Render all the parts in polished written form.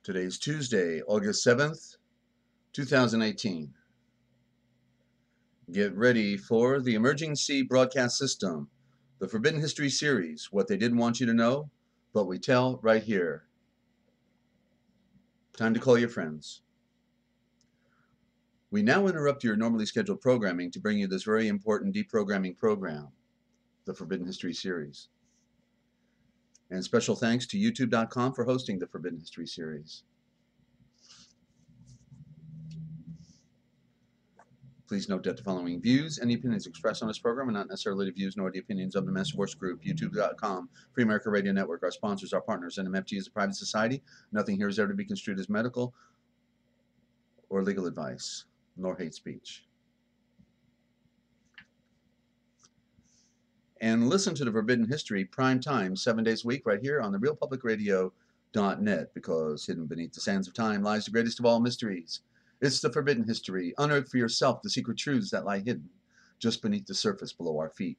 Today's Tuesday, August 7th, 2018. Get ready for the Emergency Broadcast System, the Forbidden History Series, what they didn't want you to know, but we tell right here. Time to call your friends. We now interrupt your normally scheduled programming to bring you this very important deprogramming program, the Forbidden History Series. And special thanks to YouTube.com for hosting the Forbidden History Series. Please note that the following views and the opinions expressed on this program are not necessarily the views nor the opinions of the Master Force Group, YouTube.com, Free America Radio Network, our sponsors, our partners, and MFG is a private society. Nothing here is ever to be construed as medical or legal advice, nor hate speech. And listen to the Forbidden History prime time, 7 days a week, right here on the realpublicradio.net, because hidden beneath the sands of time lies the greatest of all mysteries. It's the Forbidden History. Unearth for yourself the secret truths that lie hidden just beneath the surface below our feet.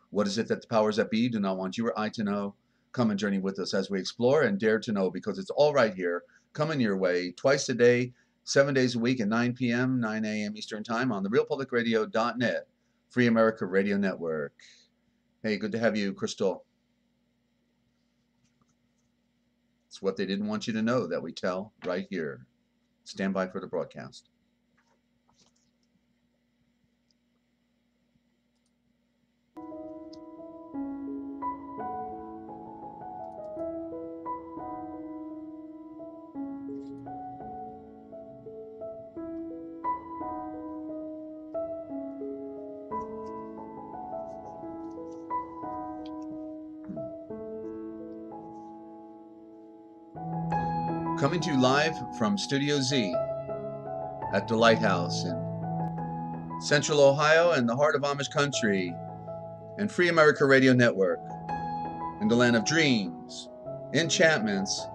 What is it that the powers that be do not want you or I to know? Come and journey with us as we explore and dare to know, because it's all right here, coming your way twice a day, 7 days a week at 9 p.m., 9 a.m. Eastern Time on the realpublicradio.net, Free America Radio Network. Hey, good to have you, Crystal. It's what they didn't want you to know that we tell right here. Stand by for the broadcast. Coming to you live from Studio Z at the Lighthouse in Central Ohio and the heart of Amish country and Free America Radio Network in the land of dreams, enchantments,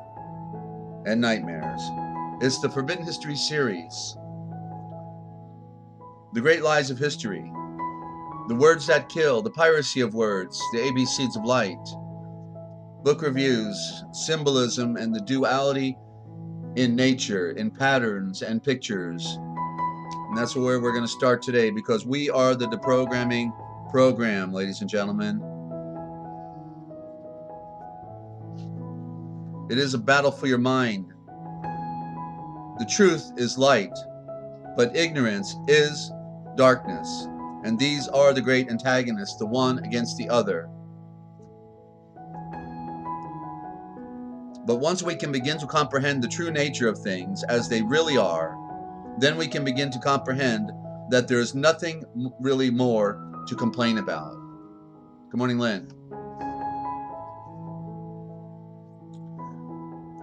and nightmares. It's the Forbidden History Series. The great lies of history, the words that kill, the piracy of words, the ABCs of light, book reviews, symbolism, and the duality in nature, in patterns and pictures. And that's where we're going to start today, because we are the deprogramming program, ladies and gentlemen. It is a battle for your mind. The truth is light, but ignorance is darkness. And these are the great antagonists, the one against the other. But once we can begin to comprehend the true nature of things as they really are, then we can begin to comprehend that there is nothing really more to complain about. Good morning, Lynn.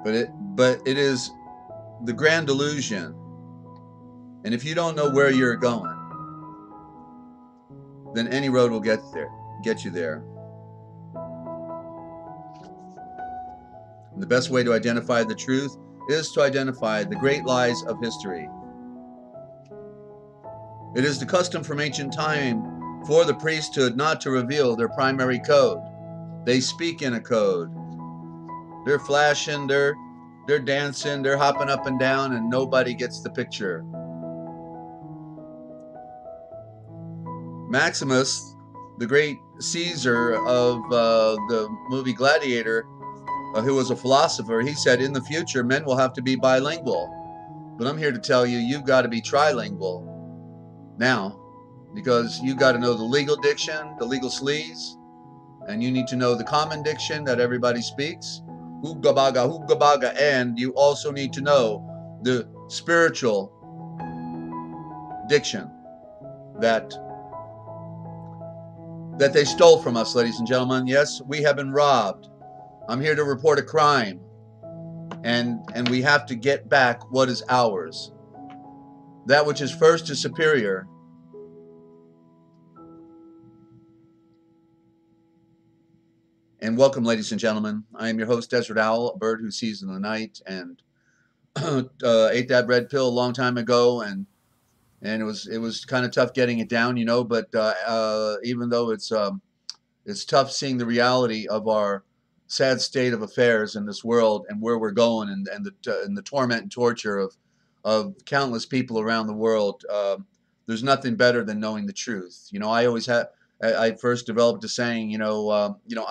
But it is the grand delusion. And if you don't know where you're going, then any road will get you there. And the best way to identify the truth is to identify the great lies of history. It is the custom from ancient time for the priesthood not to reveal their primary code. They speak in a code. They're flashing, they're dancing, they're hopping up and down, and nobody gets the picture. Maximus, the great Caesar of the movie Gladiator, who was a philosopher, he said, in the future, men will have to be bilingual. But I'm here to tell you, you've got to be trilingual now, because you've got to know the legal diction, the legal sleaze, and you need to know the common diction that everybody speaks, hooga-baga, and you also need to know the spiritual diction that they stole from us, ladies and gentlemen. Yes, we have been robbed. I'm here to report a crime, and we have to get back what is ours. That which is first is superior. And welcome, ladies and gentlemen. I am your host, Desert Owl, a bird who sees in the night, and ate that red pill a long time ago, and it was kind of tough getting it down, but even though it's tough seeing the reality of our sad state of affairs in this world and where we're going, and the torment and torture of countless people around the world. There's nothing better than knowing the truth. You know, I always had. I first developed a saying. I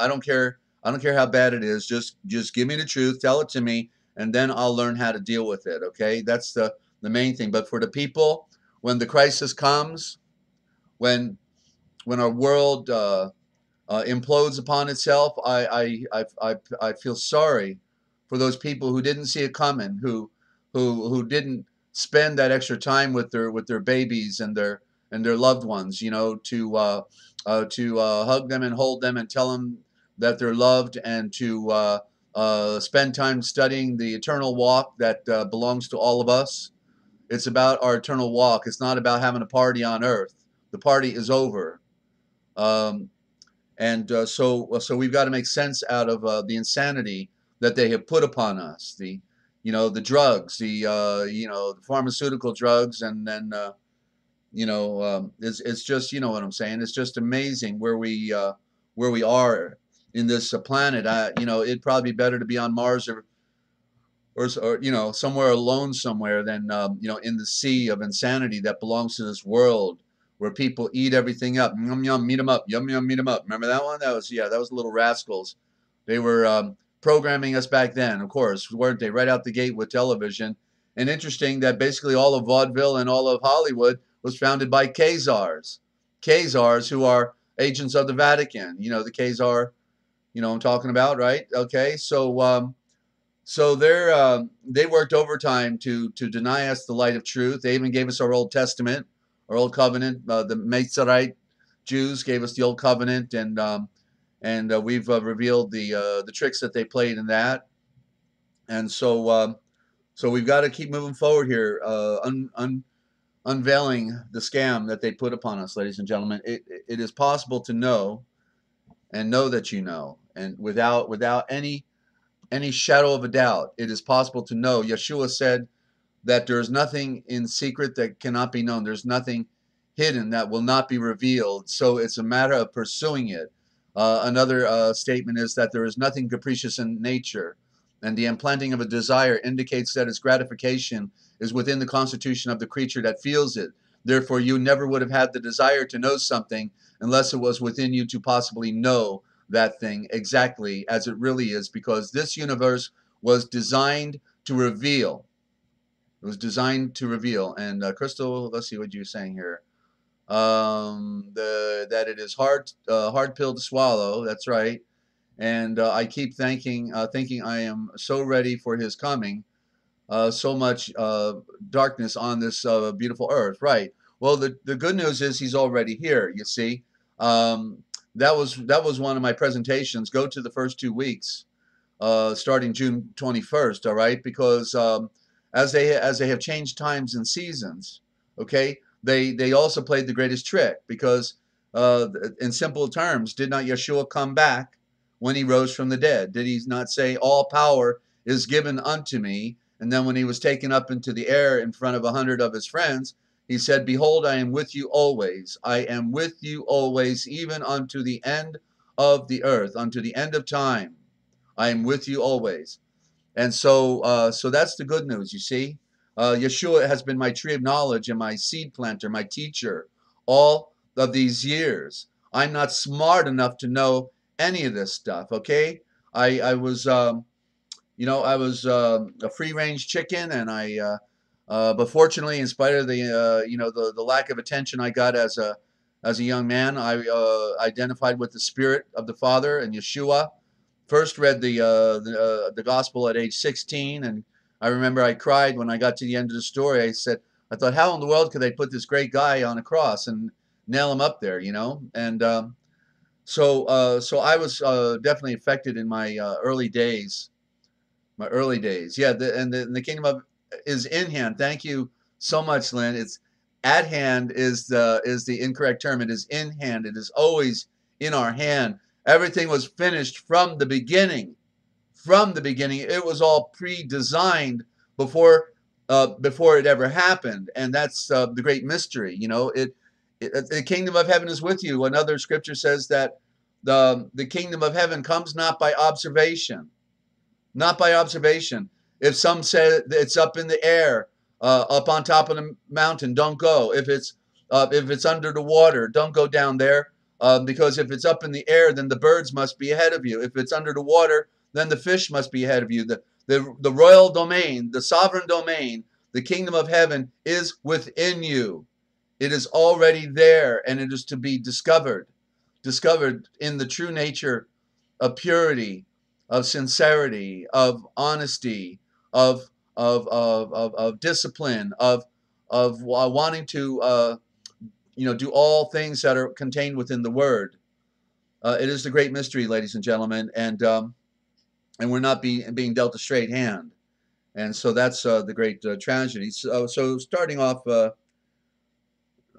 don't care. I don't care how bad it is. Just give me the truth. Tell it to me, and then I'll learn how to deal with it. Okay, that's the main thing. But for the people, when the crisis comes, when our world implodes upon itself, I feel sorry for those people who didn't see it coming, who didn't spend that extra time with their babies and their loved ones, to hug them and hold them and tell them that they're loved, and to spend time studying the eternal walk that belongs to all of us. It's about our eternal walk. It's not about having a party on earth. The party is over. Um, so we've got to make sense out of the insanity that they have put upon us. The drugs, the pharmaceutical drugs, and then it's just, you know what I'm saying. It's just amazing where we are in this planet. It'd probably be better to be on Mars or somewhere alone somewhere than in the sea of insanity that belongs to this world, where people eat everything up. Yum yum, meet 'em up. Yum yum, meet 'em up. Remember that one? That was the Little Rascals. They were programming us back then, of course, weren't they? Right out the gate with television. And interesting that basically all of vaudeville and all of Hollywood was founded by Khazars who are agents of the Vatican. You know the Khazar, I'm talking about, right? Okay, so they worked overtime to deny us the light of truth. They even gave us our Old Testament, our Old Covenant. The B.30 Jews gave us the Old Covenant, and we've revealed the tricks that they played in that. And so we've got to keep moving forward here, unveiling the scam that they put upon us, ladies and gentlemen. It is possible to know and know that you know, and without any shadow of a doubt, it is possible to know. Yeshua said that there is nothing in secret that cannot be known. There's nothing hidden that will not be revealed. So it's a matter of pursuing it. Another statement is that there is nothing capricious in nature, and the implanting of a desire indicates that its gratification is within the constitution of the creature that feels it. Therefore, you never would have had the desire to know something unless it was within you to possibly know that thing exactly as it really is, because this universe was designed to reveal. It was designed to reveal. And Crystal, let's see what you're saying here. That it is hard pill to swallow. That's right. And I keep thinking I am so ready for his coming. So much darkness on this beautiful earth. Right. Well, the good news is he's already here. You see, that was one of my presentations. Go to the first 2 weeks, starting June 21st. All right, because as they have changed times and seasons, okay, they also played the greatest trick, because in simple terms, did not Yeshua come back when he rose from the dead? Did he not say, all power is given unto me? And then when he was taken up into the air in front of 100 of his friends, he said, behold, I am with you always. I am with you always, even unto the end of the earth, unto the end of time. I am with you always. And so that's the good news, you see. Yeshua has been my tree of knowledge and my seed planter, my teacher, all of these years. I'm not smart enough to know any of this stuff, okay? I was a free-range chicken, and but fortunately, in spite of the lack of attention I got as a young man, I identified with the Spirit of the Father and Yeshua. First read the gospel at age 16, and I remember I cried when I got to the end of the story. I thought, how in the world could they put this great guy on a cross and nail him up there, And so I was definitely affected in my early days. My early days, yeah. The kingdom of is in hand. Thank you so much, Lynn. It's at hand is the incorrect term. It is in hand. It is always in our hand. Everything was finished from the beginning. From the beginning, it was all pre-designed before it ever happened, and that's the great mystery. The kingdom of heaven is with you. Another scripture says that the kingdom of heaven comes not by observation, not by observation. If some say it's up in the air, up on top of the mountain, don't go. If it's under the water, don't go down there, because if it's up in the air, then the birds must be ahead of you. If it's under the water, then the fish must be ahead of you. The royal domain, the sovereign domain, the kingdom of heaven is within you. It is already there, and it is to be discovered in the true nature of purity, of sincerity, of honesty, of discipline, of wanting to do all things that are contained within the Word. It is the great mystery, ladies and gentlemen, and we're not being dealt a straight hand, and so that's the great tragedy. So starting off.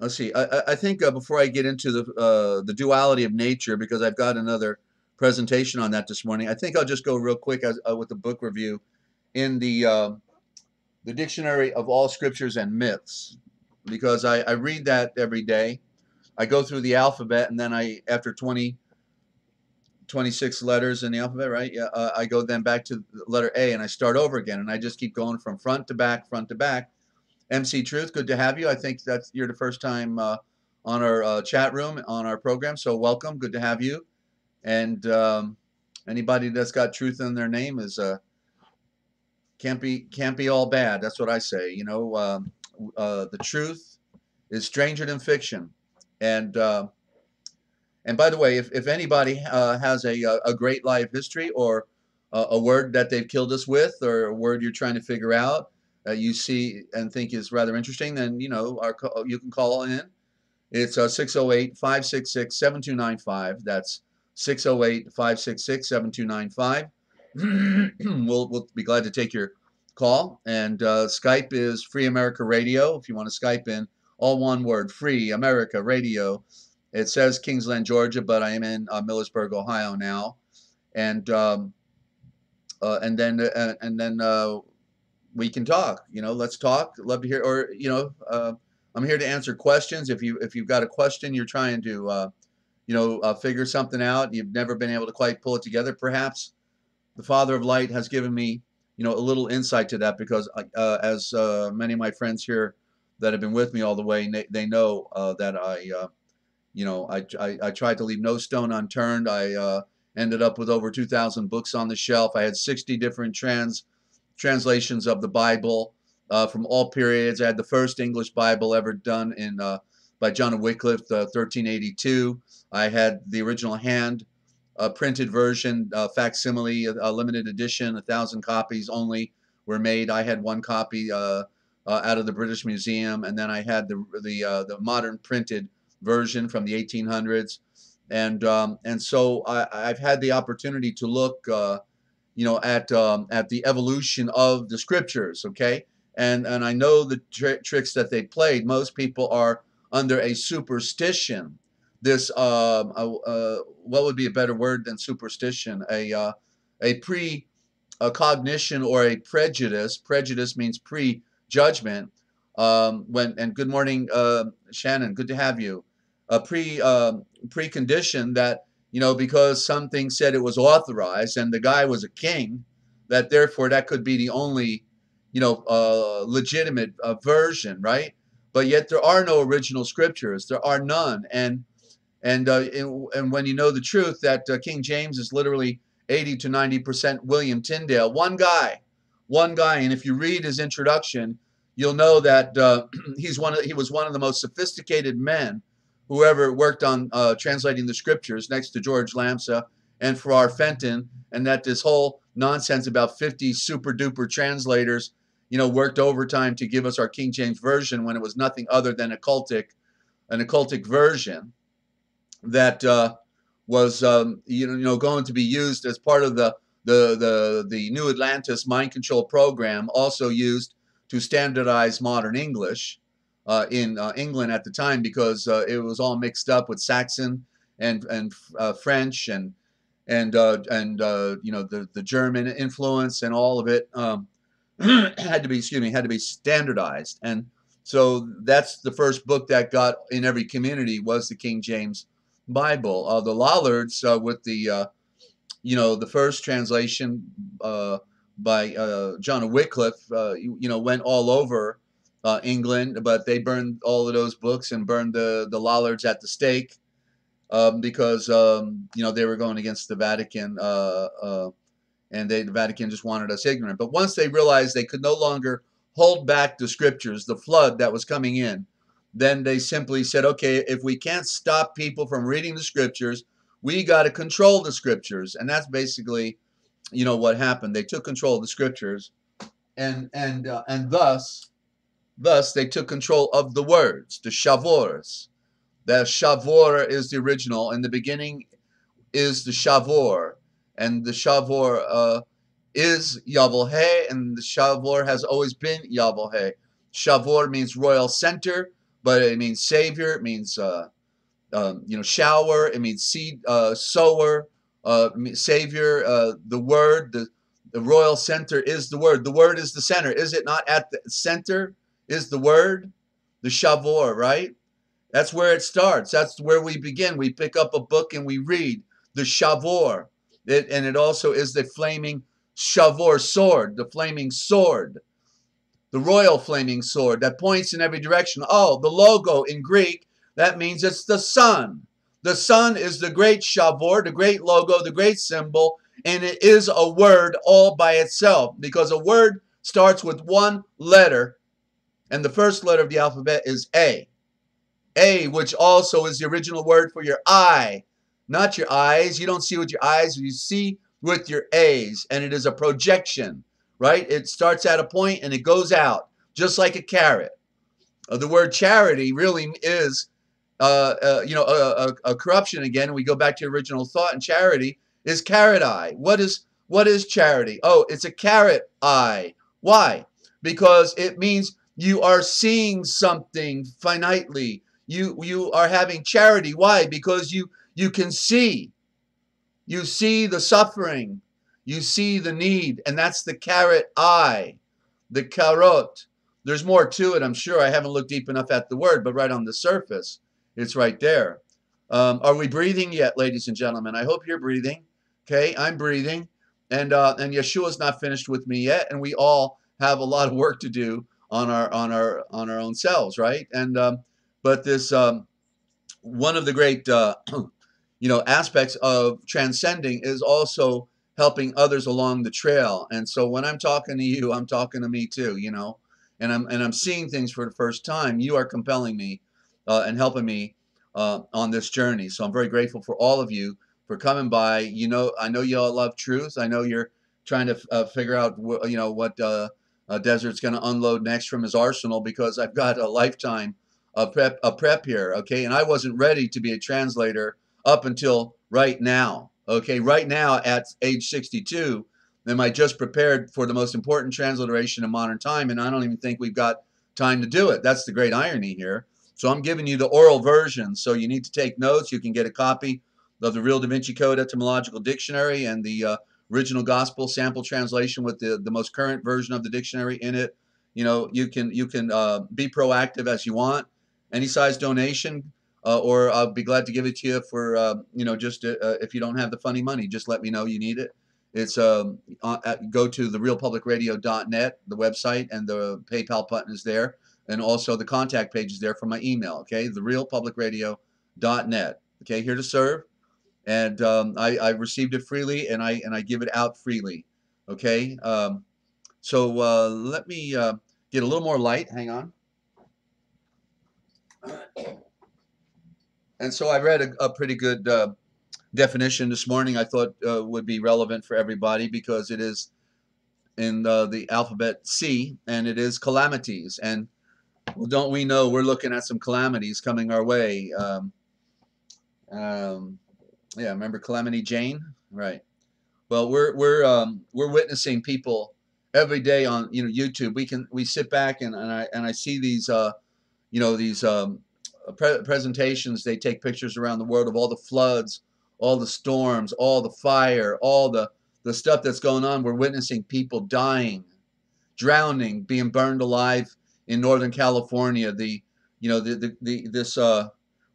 Let's see. I think before I get into the duality of nature, because I've got another presentation on that this morning, I think I'll just go real quick with the book review in the Dictionary of All Scriptures and Myths, because I read that every day. I go through the alphabet, and then after 26 letters in the alphabet, right? Yeah, I go then back to the letter A, and I start over again, and I just keep going from front to back, front to back. MC Truth, good to have you. I think you're the first time on our chat room, on our program, so welcome. Good to have you. And anybody that's got truth in their name is can't be all bad. That's what I say. The truth is stranger than fiction. And by the way, if anybody has a great life history, or a word that they've killed us with, or a word you're trying to figure out, you see and think is rather interesting, then you can call in. It's 608-566-7295. That's 608-566-7295. We'll be glad to take your call. And Skype is Free America Radio. If you want to Skype in, all one word, Free America Radio. It says Kingsland, Georgia, but I am in Millersburg, Ohio now. And then we can talk. Let's talk. Love to hear. Or I'm here to answer questions. If you've got a question, you're trying to figure something out, you've never been able to quite pull it together, perhaps the Father of Light has given me a little insight to that, because as many of my friends here that have been with me all the way, they know that I tried to leave no stone unturned. I ended up with over 2,000 books on the shelf. I had 60 different translations of the Bible from all periods. I had the first English Bible ever done by John Wycliffe, 1382. I had the original hand printed version, facsimile, a limited edition, 1,000 copies only were made. I had one copy out of the British Museum, and then I had the modern printed version from the 1800s, and so I've had the opportunity to look at the evolution of the scriptures, okay? And I know the tricks that they played. Most people are under a superstition. This what would be a better word than superstition? A cognition or a prejudice. Prejudice means prejudgment. And good morning, Shannon. Good to have you. A precondition that because something said it was authorized and the guy was a king, that therefore that could be the only legitimate version, right? But yet there are no original scriptures. There are none. And when you know the truth that King James is literally 80 to 90% William Tyndale, one guy. And if you read his introduction, you'll know that he was one of the most sophisticated men who ever worked on translating the scriptures, next to George Lamsa and Farrar Fenton, and that this whole nonsense about 50 super duper translators, worked overtime to give us our King James version when it was nothing other than an occultic version that was going to be used as part of the New Atlantis mind control program, also used to standardize modern English in England at the time, because it was all mixed up with Saxon and French and the German influence, and all of it had to be standardized. And so that's the first book that got in every community was the King James Bible. The Lollards with the the first translation by John Wycliffe, went all over England, but they burned all of those books and burned the Lollards at the stake because they were going against the Vatican, and the Vatican just wanted us ignorant. But once they realized they could no longer hold back the scriptures, the flood that was coming in, then they simply said, okay, if we can't stop people from reading the scriptures, we got to control the scriptures. And that's basically, what happened. They took control of the scriptures, and thus they took control of the words, the shavors. The shavor is the original. In the beginning is the shavor, and the shavor is Yavohe, and the shavor has always been Yavohe. Shavor means royal center, but it means savior. It means shower. It means seed sower, savior. The word, the royal center is the word. The word is the center. Is it not at the center? Is the word the shavor, right? That's where it starts. That's where we begin. We pick up a book and we read the shavor. And it also is the flaming shavor sword, the flaming sword, the royal flaming sword that points in every direction. Oh, the logo in Greek, that means it's the sun. The sun is the great shavor, the great logo, the great symbol, and it is a word all by itself, because a word starts with one letter, and the first letter of the alphabet is A. A, which also is the original word for your eye, not your eyes. You don't see with your eyes, you see with your A's, and it is a projection, right? It starts at a point and it goes out, just like a carrot. The word charity really is, a corruption again. We go back to original thought, and charity is carrot eye. What is charity? Oh, it's a carrot eye. Why? Because it means you are seeing something finitely. You are having charity. Why? Because you can see. You see the suffering. You see the need. And that's the carrot eye, the carrot. There's more to it, I'm sure. I haven't looked deep enough at the word, but right on the surface, it's right there. Are we breathing yet, ladies and gentlemen? I hope you're breathing. Okay, I'm breathing. And Yeshua's not finished with me yet. And we all have a lot of work to do on our own selves, right? And but this one of the great aspects of transcending is also helping others along the trail. And so when I'm talking to you, I'm talking to me too, and I'm seeing things for the first time. You are compelling me and helping me on this journey. So I'm very grateful for all of you for coming by. I know you all love truth. I know you're trying to figure out what Desert's going to unload next from his arsenal, because I've got a lifetime of prep here, okay? And I wasn't ready to be a translator up until right now, okay? Right now at age 62, am I just prepared for the most important transliteration in modern time, and I don't even think we've got time to do it. That's the great irony here. So I'm giving you the oral version, so you need to take notes. You can get a copy of the Real Da Vinci Code Etymological Dictionary and the original gospel sample translation with the most current version of the dictionary in it. You can be proactive as you want. Any size donation, or I'll be glad to give it to you for just if you don't have the funny money, just let me know you need it. It's go to therealpublicradio.net, the website, and the PayPal button is there, and also the contact page is there for my email. Okay, therealpublicradio.net. Okay, here to serve. And I received it freely, and I give it out freely. Okay, so let me get a little more light. Hang on. And so I read a pretty good definition this morning. I thought would be relevant for everybody, because it is in the alphabet C, and it is calamities. And well, don't we know we're looking at some calamities coming our way? Yeah, remember Calamity Jane, right? Well, we're witnessing people every day on YouTube. We sit back and I see these these presentations. They take pictures around the world of all the floods, all the storms, all the fire, all the stuff that's going on. We're witnessing people dying, drowning, being burned alive in Northern California. This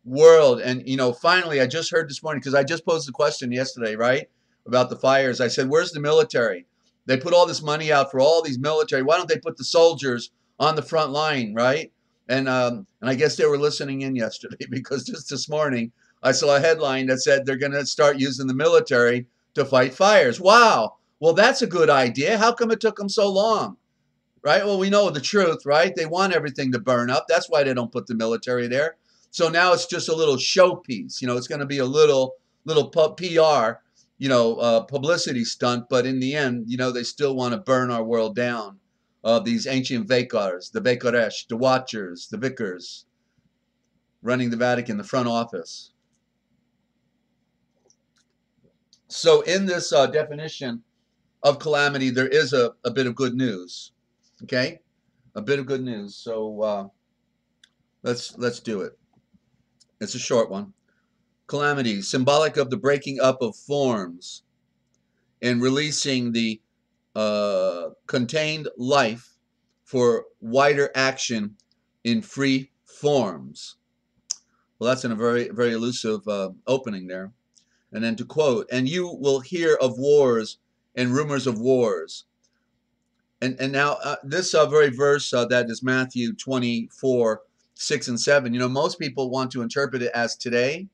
world. And, finally, I just heard this morning, because I just posed the question yesterday, right, about the fires. I said, where's the military? They put all this money out for all these military. Why don't they put the soldiers on the front line, right? And I guess they were listening in yesterday, because just this morning I saw a headline that said they're going to start using the military to fight fires. Wow. Well, that's a good idea. How come it took them so long? Right? Well, we know the truth, right? They want everything to burn up. That's why they don't put the military there. So now it's just a little showpiece. It's going to be a little PR, publicity stunt. But in the end, they still want to burn our world down. These ancient Vakars, the Vakaresh, the Watchers, the Vicars, running the Vatican, the front office. So in this definition of calamity, there is a bit of good news. Okay, a bit of good news. So let's do it. It's a short one. Calamity, symbolic of the breaking up of forms and releasing the contained life for wider action in free forms. Well, that's in a very, very elusive opening there. And then to quote, and you will hear of wars and rumors of wars. And now this very verse that is Matthew 24, 6 and 7. Most people want to interpret it as today,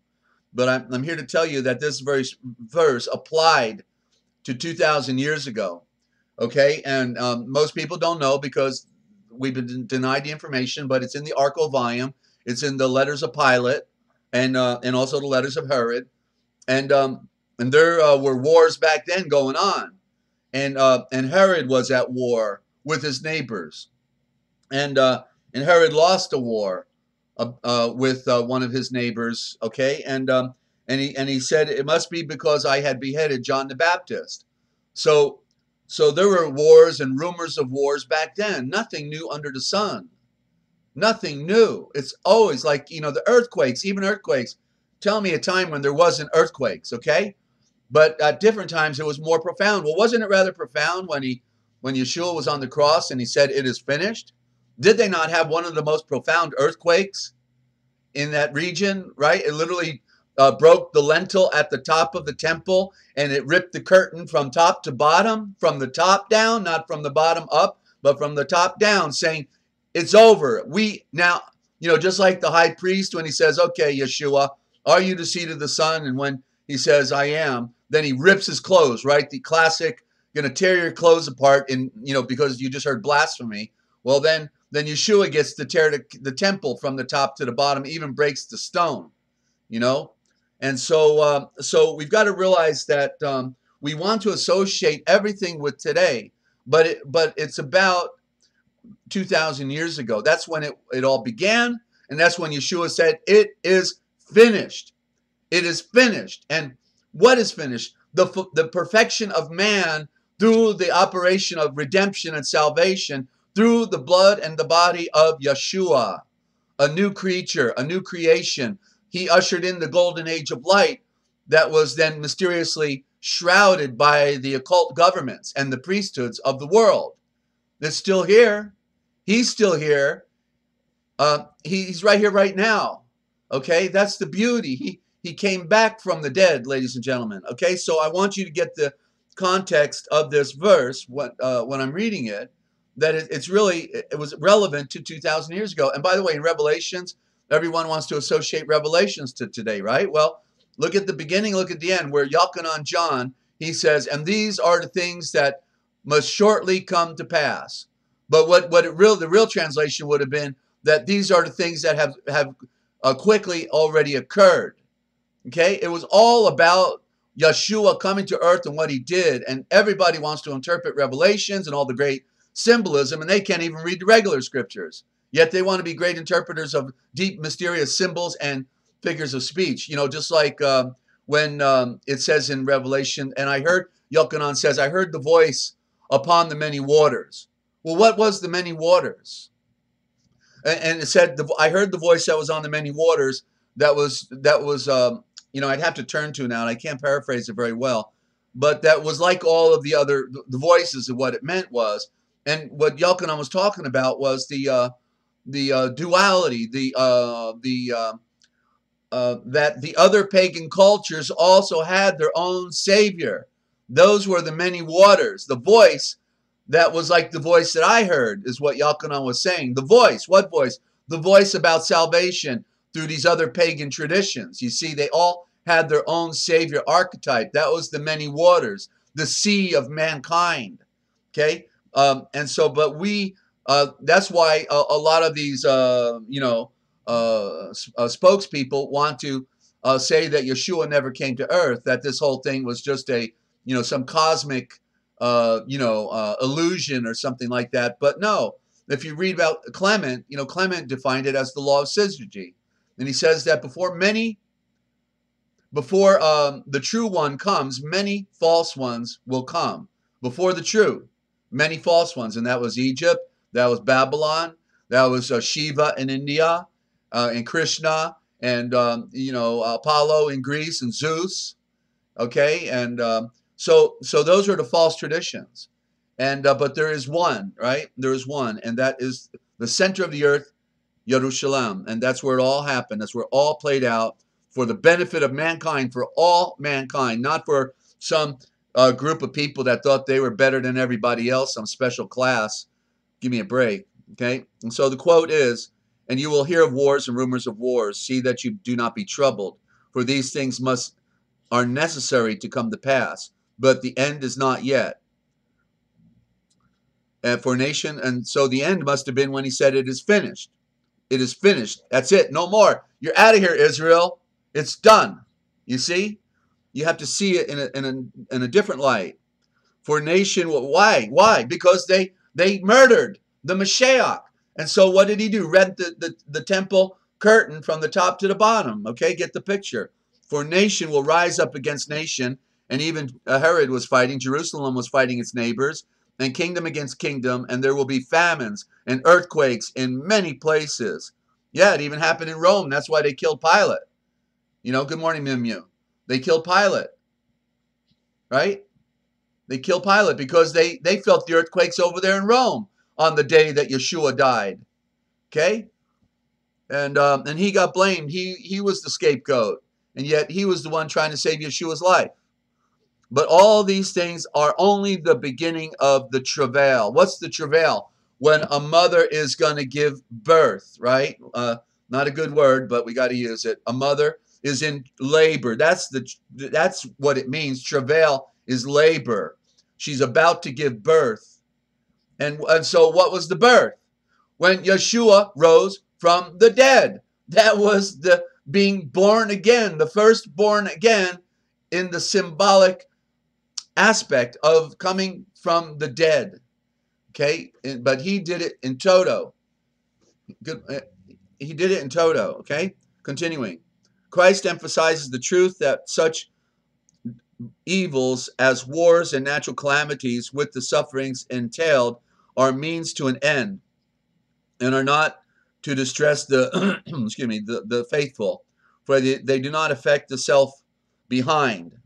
but I'm here to tell you that this verse applied to 2,000 years ago. Okay, and most people don't know because we've been denied the information, but it's in the Arco volume. It's in the letters of Pilate and also the letters of Herod. And there were wars back then going on. And Herod was at war with his neighbors, and Herod lost a war with one of his neighbors. Okay, and he said it must be because I had beheaded John the Baptist. So there were wars and rumors of wars back then. Nothing new under the sun. Nothing new. It's always like the earthquakes, even earthquakes. Tell me a time when there wasn't earthquakes. Okay. But at different times, it was more profound. Well, wasn't it rather profound when Yeshua was on the cross and he said, it is finished? Did they not have one of the most profound earthquakes in that region, right? It literally broke the lintel at the top of the temple, and it ripped the curtain from top to bottom, from the top down, not from the bottom up, but from the top down, saying, it's over. We now, just like the high priest when he says, okay, Yeshua, are you the seed of the Son? And when he says, I am, then he rips his clothes, right? The classic, going to tear your clothes apart because you just heard blasphemy. Well, then Yeshua gets to tear the temple from the top to the bottom, even breaks the stone, And so we've got to realize that we want to associate everything with today, but it's about 2,000 years ago. That's when it all began. And that's when Yeshua said, it is finished. It is finished. And what is finished? The perfection of man through the operation of redemption and salvation through the blood and the body of Yeshua. A new creature, a new creation. He ushered in the golden age of light that was then mysteriously shrouded by the occult governments and the priesthoods of the world. It's still here. He's still here. He's right here right now. Okay, that's the beauty. He came back from the dead, ladies and gentlemen. Okay, so I want you to get the context of this verse when I'm reading it, that it was relevant to 2,000 years ago. And by the way, in Revelations, everyone wants to associate Revelations to today, right? Well, look at the beginning, look at the end, where Yochanan John, he says, and these are the things that must shortly come to pass. But the real translation would have been that these are the things that have quickly already occurred. Okay, it was all about Yeshua coming to earth and what he did, and everybody wants to interpret Revelations and all the great symbolism, and they can't even read the regular scriptures. Yet they want to be great interpreters of deep, mysterious symbols and figures of speech. Just like when it says in Revelation, and I heard, Yochanan says, I heard the voice upon the many waters. Well, what was the many waters? And it said, I heard the voice that was on the many waters. That was I'd have to turn to now, and I can't paraphrase it very well, but that was like all of the voices of what it meant was, and what Yochanan was talking about was the duality, the that the other pagan cultures also had their own savior. Those were the many waters. The voice that was like the voice that I heard is what Yalkanan was saying. The voice, what voice? The voice about salvation through these other pagan traditions. You see, they all had their own savior archetype. That was the many waters, the sea of mankind. Okay, and so, but we, that's why a lot of these, spokespeople want to say that Yeshua never came to earth, that this whole thing was just a, some cosmic, illusion or something like that. But no, if you read about Clement, Clement defined it as the law of syzygy. And he says that before the true one comes, many false ones will come. Before the true, many false ones. And that was Egypt, that was Babylon, that was Shiva in India, and Krishna, and Apollo in Greece, and Zeus. Okay, and so those are the false traditions. And but there is one, right? There is one, and that is the center of the earth, Jerusalem, and that's where it all happened. That's where it all played out for the benefit of mankind, for all mankind, not for some group of people that thought they were better than everybody else, some special class. Give me a break, okay? And so the quote is, "And you will hear of wars and rumors of wars. See that you do not be troubled, for these things are necessary to come to pass, but the end is not yet." And so the end must have been when he said, "It is finished. It is finished. That's it. No more. You're out of here, Israel. It's done." You see? You have to see it in a different light. For nation, why? Why? Because they murdered the Mashiach. And so what did he do? Rent the temple curtain from the top to the bottom. Okay, get the picture. For nation will rise up against nation, and even Herod was fighting. Jerusalem was fighting its neighbors, and kingdom against kingdom, and there will be famines and earthquakes in many places. Yeah, it even happened in Rome. That's why they killed Pilate. Good morning, Mimu. They killed Pilate, right? They killed Pilate because they felt the earthquakes over there in Rome on the day that Yeshua died. Okay? And he got blamed. He was the scapegoat. And yet he was the one trying to save Yeshua's life. But all these things are only the beginning of the travail. What's the travail? When a mother is going to give birth, right? Not a good word, but we got to use it. A mother is in labor. That's what it means. Travail is labor. She's about to give birth. And so what was the birth? When Yeshua rose from the dead. That was the being born again, the first born again in the symbolic aspect of coming from the dead. Okay, but he did it in toto. Good. He did it in toto. Okay, continuing. Christ emphasizes the truth that such evils as wars and natural calamities with the sufferings entailed are means to an end and are not to distress the the faithful, for they do not affect the self behind.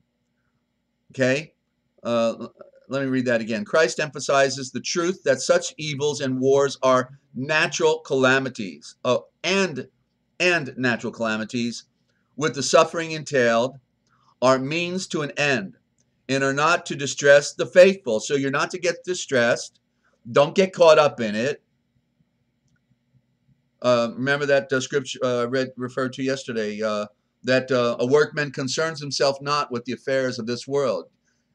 Okay, let me read that again. Christ emphasizes the truth that such evils and wars are natural calamities, and natural calamities with the suffering entailed are means to an end and are not to distress the faithful. So you're not to get distressed. Don't get caught up in it. Remember that scripture referred to yesterday, that a workman concerns himself not with the affairs of this world.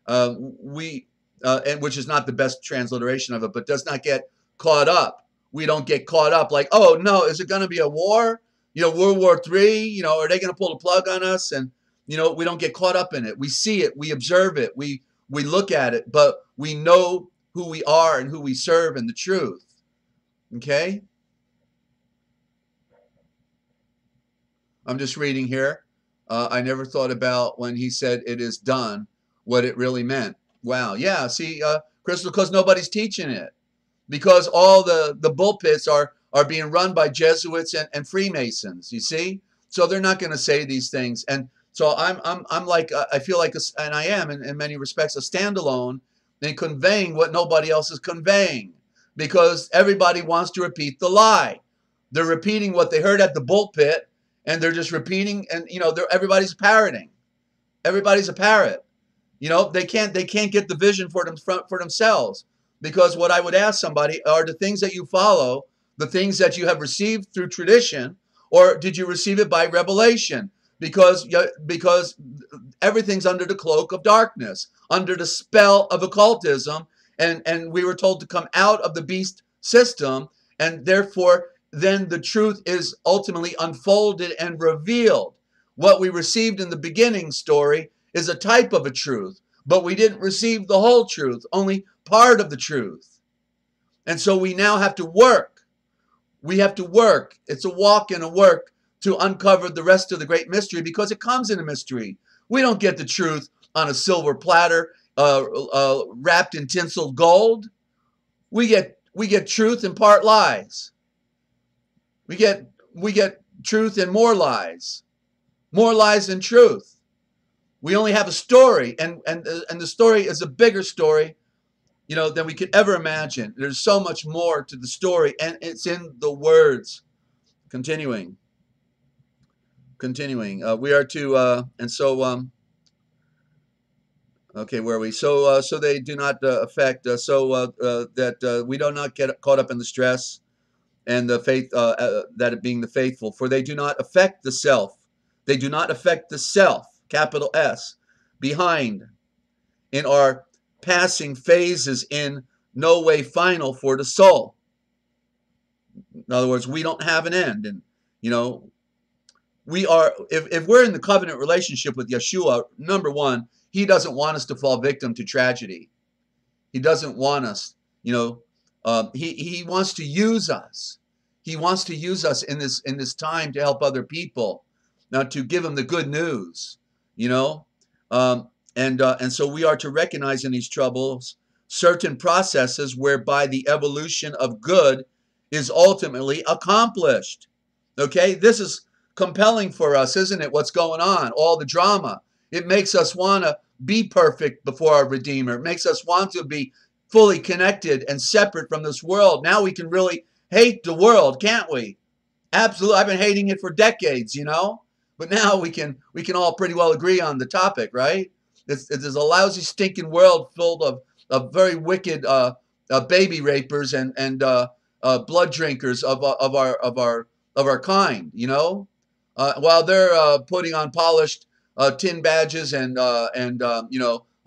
And which is not the best transliteration of it, but does not get caught up. We don't get caught up like, oh no, is it going to be a war? World War III, are they going to pull the plug on us? And, we don't get caught up in it. We see it, we observe it, we look at it, but we know who we are and who we serve and the truth. Okay? I'm just reading here. I never thought about when he said it is done, what it really meant. Wow. Yeah. See, Crystal, because nobody's teaching it. Because all the bullpits are being run by Jesuits and Freemasons, you see? So they're not going to say these things. And so I'm like, I feel like, and I am in many respects, a standalone in conveying what nobody else is conveying. Because everybody wants to repeat the lie. They're repeating what they heard at the bullpit, and they're just repeating, and everybody's parroting. Everybody's a parrot. They can't get the vision for themselves, because what I would ask somebody, are the things that you follow the things that you have received through tradition, or did you receive it by revelation? Because everything's under the cloak of darkness, under the spell of occultism, and we were told to come out of the beast system, and therefore then the truth is ultimately unfolded and revealed. What we received in the beginning story is a type of a truth, but we didn't receive the whole truth, only part of the truth. And so we now have to work. We have to work. It's a walk and a work to uncover the rest of the great mystery, because it comes in a mystery. We don't get the truth on a silver platter wrapped in tinseled gold. We get truth in part lies. We get truth in more lies than truth. We only have a story, and the story is a bigger story, than we could ever imagine. There's so much more to the story, and it's in the words. Continuing. We are to, and so, okay, where are we? So they do not affect, that we do not get caught up in the stress and the faith, that it being the faithful, for they do not affect the self. They do not affect the self, capital S, behind, in our passing phases, in no way final for the soul. In other words, we don't have an end. And, we are, if we're in the covenant relationship with Yeshua, number one, he doesn't want us to fall victim to tragedy. He doesn't want us, he wants to use us. He wants to use us in this time to help other people, now to give them the good news, and so we are to recognize in these troubles certain processes whereby the evolution of good is ultimately accomplished. Okay, this is compelling for us, isn't it? What's going on? All the drama. It makes us want to be perfect before our Redeemer. It makes us want to be fully connected and separate from this world. Now we can really hate the world, can't we? Absolutely. I've been hating it for decades, but now we can all pretty well agree on the topic, right? It is a lousy, stinking world filled of very wicked baby rapers and blood drinkers of our kind, while they're putting on polished tin badges and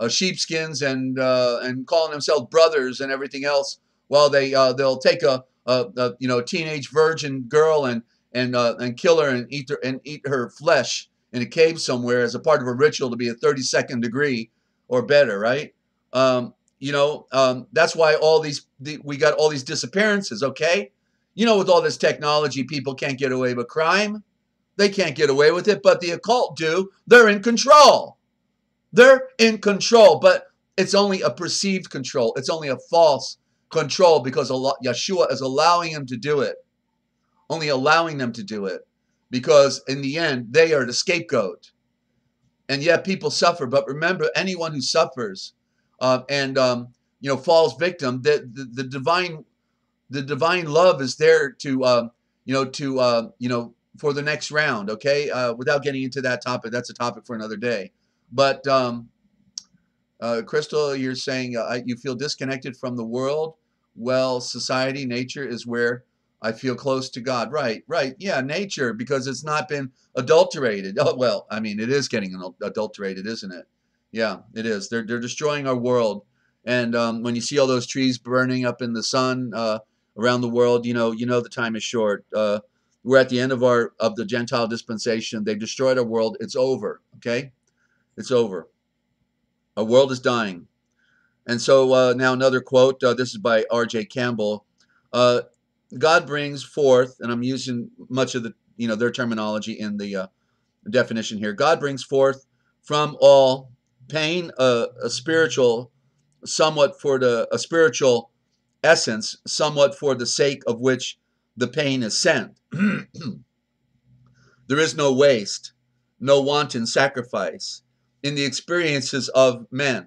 sheepskins and calling themselves brothers and everything else, while they'll take a teenage virgin girl and kill her and eat her flesh in a cave somewhere as a part of a ritual to be a 32nd degree or better, right? That's why we got all these disappearances, okay? With all this technology, people can't get away with crime. They can't get away with it, but the occult do. They're in control. They're in control, but it's only a perceived control. It's only a false control, because Yeshua is allowing him to do it. Only allowing them to do it, because in the end, they are the scapegoat. And yet people suffer. But remember, anyone who suffers and falls victim, the divine love is there to for the next round. Okay, without getting into that topic, that's a topic for another day. But Crystal, you're saying you feel disconnected from the world. Well, society, nature is where I feel close to God. Right. Yeah, nature, because it's not been adulterated. Oh, well, I mean, it is getting adulterated, isn't it? Yeah, it is. They're destroying our world. And when you see all those trees burning up in the sun around the world, the time is short. We're at the end of the Gentile dispensation. They've destroyed our world. It's over. Okay, it's over. Our world is dying. And so now another quote. This is by R.J. Campbell. God brings forth, and I'm using much of their terminology in the definition here. God brings forth from all pain a spiritual essence, somewhat for the sake of which the pain is sent. There is no waste, no wanton sacrifice in the experiences of men.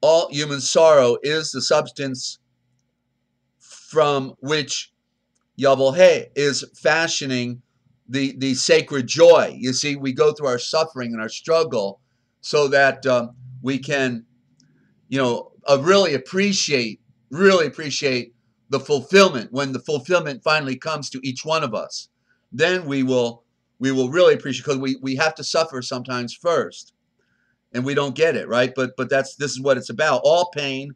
All human sorrow is the substance from which Yahweh is fashioning the sacred joy. You see, we go through our suffering and our struggle so that we can, really appreciate the fulfillment. When the fulfillment finally comes to each one of us, then we will really appreciate, because we have to suffer sometimes first, and we don't get it, right? But this is what it's about. All pain,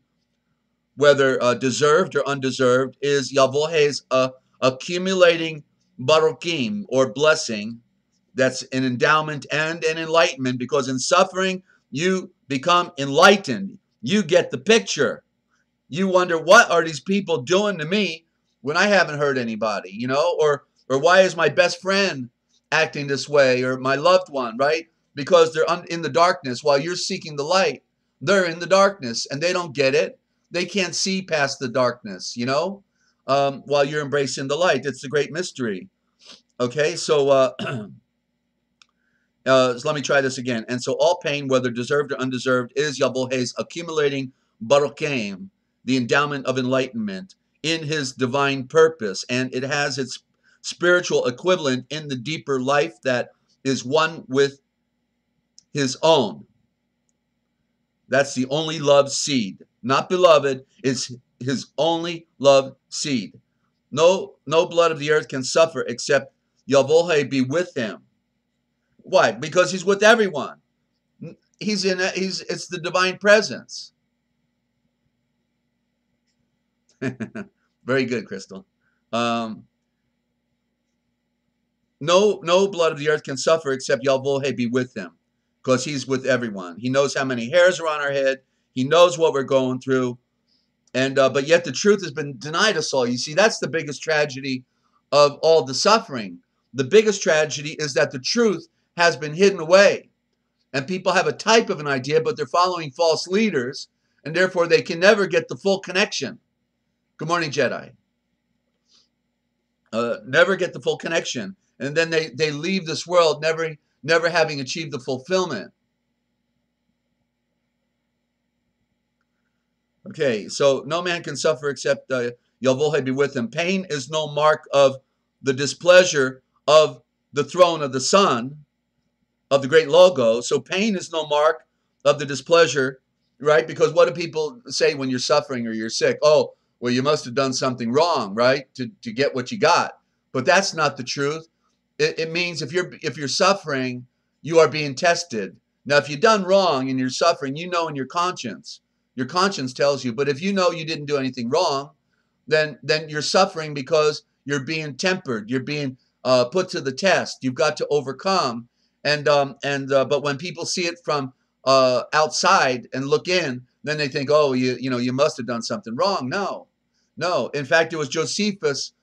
whether deserved or undeserved, is Yavohe's accumulating barokim, or blessing. That's an endowment and an enlightenment, because in suffering you become enlightened. You get the picture. You wonder, what are these people doing to me when I haven't hurt anybody, or why is my best friend acting this way, or my loved one, right? Because they're in the darkness while you're seeking the light. They're in the darkness and they don't get it. They can't see past the darkness, while you're embracing the light. It's the great mystery. Okay, so so let me try this again. And so all pain, whether deserved or undeserved, is Yavohe's accumulating barokem, the endowment of enlightenment in his divine purpose. And it has its spiritual equivalent in the deeper life that is one with his own. That's the only love seed. Not beloved, it's his only love seed. No blood of the earth can suffer except Yavohe be with him. Why? Because he's with everyone. It's the divine presence. Very good, Crystal. No blood of the earth can suffer except Yavohe be with him, because he's with everyone. He knows how many hairs are on our head. He knows what we're going through. And but yet the truth has been denied us all. You see, that's the biggest tragedy of all the suffering. The biggest tragedy is that the truth has been hidden away. And people have a type of an idea, but they're following false leaders, and therefore they can never get the full connection. Good morning, Jedi. Never get the full connection. And then they leave this world never having achieved the fulfillment. Okay, so no man can suffer except Yavohe be with him. Pain is no mark of the displeasure of the throne of the Son, of the great Logo. So pain is no mark of the displeasure, right? Because what do people say when you're suffering or you're sick? Oh, well, you must have done something wrong, right? To get what you got. But that's not the truth. It means if you're suffering, you are being tested. Now, if you've done wrong and you're suffering, in your conscience tells you. But if you know you didn't do anything wrong, then you're suffering because you're being tempered. You're being put to the test. You've got to overcome. But when people see it from outside and look in, then they think, oh, you must have done something wrong. No. In fact, it was Josephus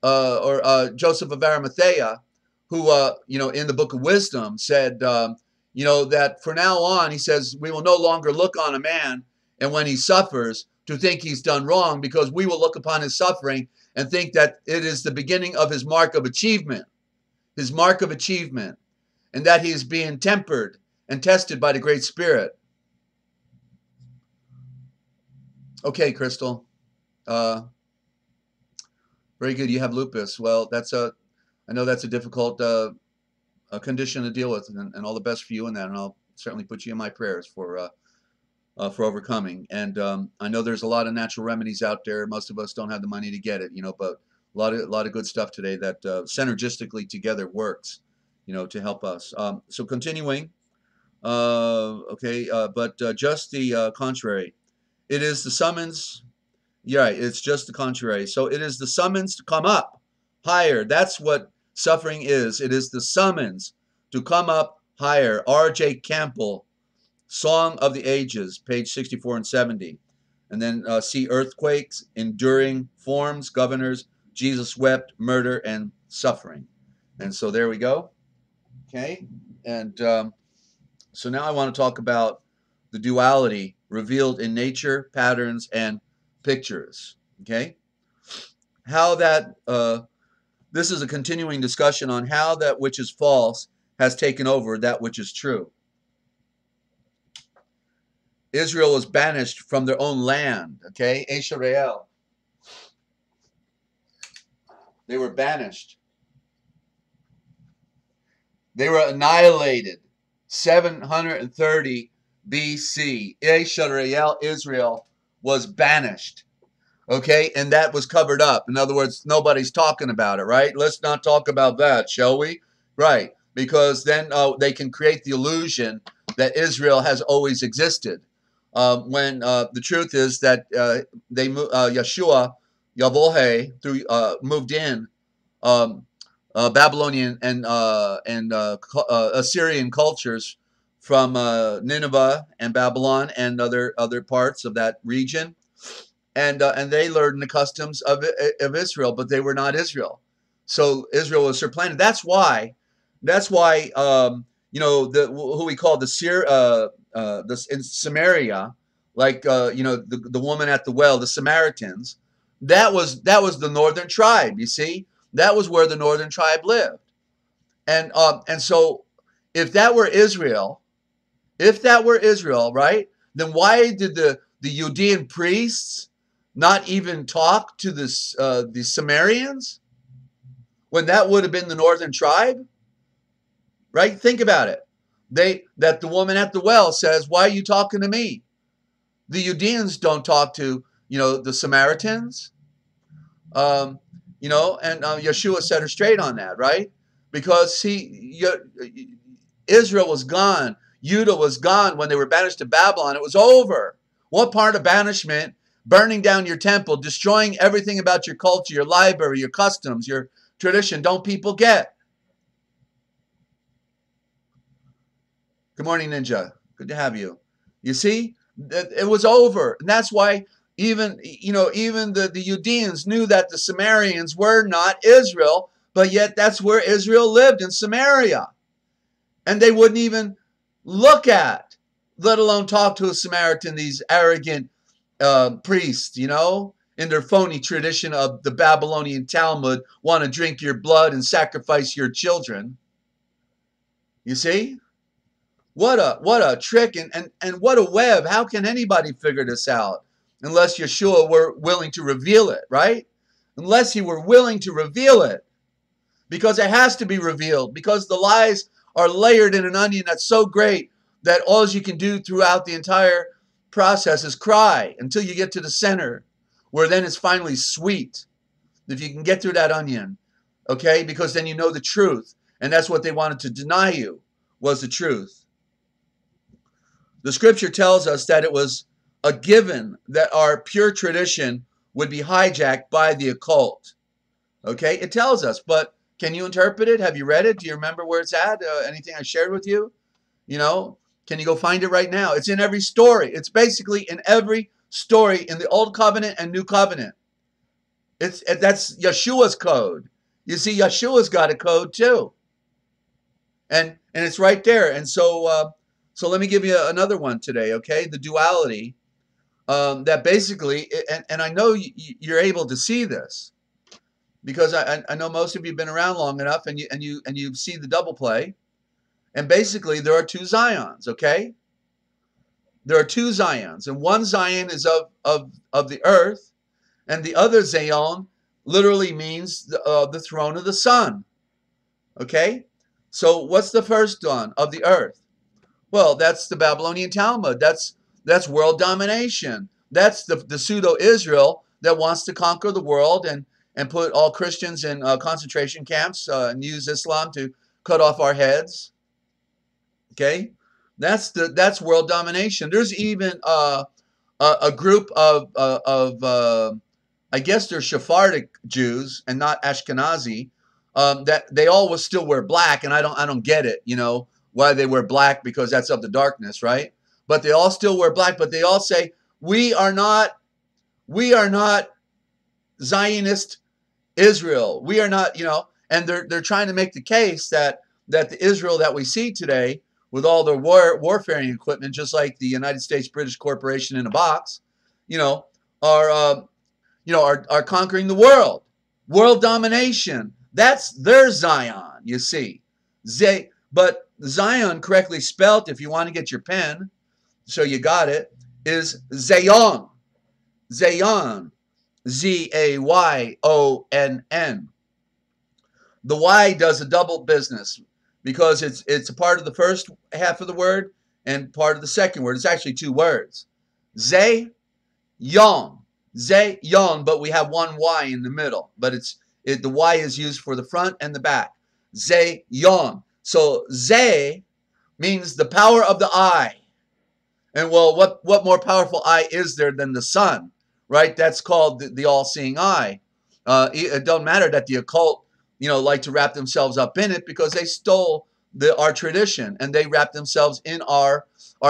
Joseph of Arimathea who, in the Book of Wisdom said, that for now on, he says, we will no longer look on a man and when he suffers to think he's done wrong, because we will look upon his suffering and think that it is the beginning of his mark of achievement, and that he is being tempered and tested by the Great Spirit. Okay, Crystal. Very good. You have lupus. Well, I know that's a difficult a condition to deal with, and all the best for you in that. And I'll certainly put you in my prayers for overcoming. And I know there's a lot of natural remedies out there. Most of us don't have the money to get it, but a lot of good stuff today that synergistically together works, to help us. So continuing, but just the contrary. It is the summons. Yeah, it's just the contrary. So it is the summons to come up higher. That's what suffering is. It is the summons to come up higher. R.J. Campbell, Song of the Ages, page 64 and 70. And then see earthquakes, enduring forms, governors, Jesus wept, murder, and suffering. And so there we go. Okay. And so now I want to talk about the duality revealed in nature, patterns, and pictures. Okay. How that, this is a continuing discussion on how that which is false has taken over that which is true. Israel was banished from their own land. Okay. Israel. They were banished. They were annihilated. 730 BC. Israel was banished. Okay, and that was covered up. In other words, nobody's talking about it, right? Let's not talk about that, shall we? Right, because then they can create the illusion that Israel has always existed. When the truth is that Yeshua, Yavohe, moved in Babylonian and Assyrian cultures from Nineveh and Babylon and other parts of that region. And they learned the customs of Israel, but they were not Israel. So Israel was supplanted. That's why who we call in Samaria, like the woman at the well, the Samaritans. That was the northern tribe. You see, that was where the northern tribe lived, and so if that were Israel, right, then why did the Judean priests not even talk to the Samaritans when that would have been the northern tribe? Right? Think about it. That the woman at the well says, "Why are you talking to me?" The Judeans don't talk to the Samaritans. And Yeshua set her straight on that, right? Because Israel was gone. Judah was gone when they were banished to Babylon. It was over. What part of banishment? Burning down your temple, destroying everything about your culture, your library, your customs, your tradition. Don't people get? Good morning, Ninja. Good to have you. You see, it was over. And that's why even the Judeans knew that the Samaritans were not Israel, but yet that's where Israel lived, in Samaria. And they wouldn't even look at, let alone talk to a Samaritan, these arrogant priests, in their phony tradition of the Babylonian Talmud, want to drink your blood and sacrifice your children. You see? What a trick and what a web. How can anybody figure this out unless Yeshua were willing to reveal it, right? Unless he were willing to reveal it. Because it has to be revealed. Because the lies are layered in an onion that's so great that all you can do throughout the entire process is cry until you get to the center, where then it's finally sweet. If you can get through that onion, okay? Because then you know the truth. And that's what they wanted to deny you, was the truth. The scripture tells us that it was a given that our pure tradition would be hijacked by the occult. Okay? It tells us, but can you interpret it? Have you read it? Do you remember where it's at? Anything I shared with you? Can you go find it right now? It's in every story. It's basically in every story in the Old Covenant and New Covenant. That's Yeshua's code. You see, Yeshua's got a code too. And it's right there. And so let me give you another one today, okay? The duality that basically, and I know you're able to see this, because I know most of you have been around long enough, and you see the double play. And basically, there are two Zions, okay? There are two Zions, and one Zion is of the earth, and the other Zion literally means the throne of the sun, okay? So what's the first one of the earth? Well, that's the Babylonian Talmud. That's world domination. That's the pseudo-Israel that wants to conquer the world and put all Christians in concentration camps and use Islam to cut off our heads. Okay, that's world domination. There's even a group of I guess they're Sephardic Jews and not Ashkenazi, that they all will still wear black, and I don't get it. Why they wear black, because that's of the darkness, right? But they all still wear black, but they all say we are not Zionist Israel. We are not, and they're trying to make the case that the Israel that we see today, with all their warfaring equipment, just like the United States British Corporation in a box, are conquering the world. World domination. That's their Zion, you see. But Zion, correctly spelt, if you want to get your pen, so you got it, is Zayon. Zayon. Zayonn. The Y does a double business. because it's a part of the first half of the word and part of the second word. It's actually two words. Ze yon. Ze yon, but we have one Y in the middle. But the Y is used for the front and the back. Ze yon. So ze means the power of the eye. And well, what more powerful eye is there than the sun, right? That's called the all-seeing eye. It don't matter that the occult, like to wrap themselves up in it, because they stole our tradition, and they wrap themselves in our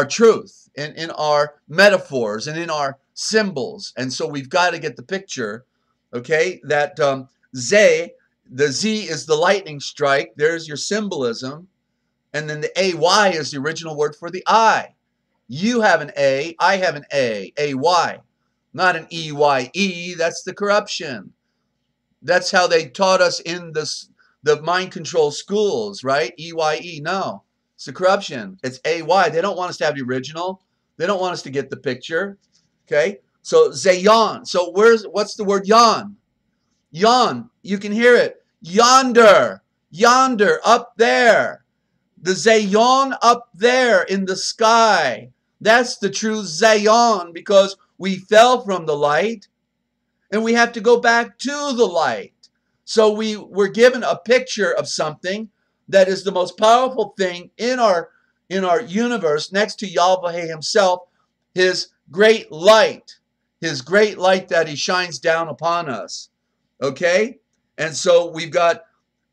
truth, and in our metaphors, and in our symbols. And so we've got to get the picture, okay, that the Z is the lightning strike. There's your symbolism. And then the AY is the original word for the eye. You have an A, I have an A, AY, not an EYE. That's the corruption. That's how they taught us in the mind control schools, right? EYE, no. It's the corruption. It's AY. They don't want us to have the original. They don't want us to get the picture. Okay? So Zayon. So what's the word yon? Yon. You can hear it. Yonder. Yonder. Up there. The Zayon up there in the sky. That's the true Zayon, because we fell from the light and we have to go back to the light. So we were given a picture of something that is the most powerful thing in our universe, next to Yahweh himself, his great light that he shines down upon us. Okay? And so we've got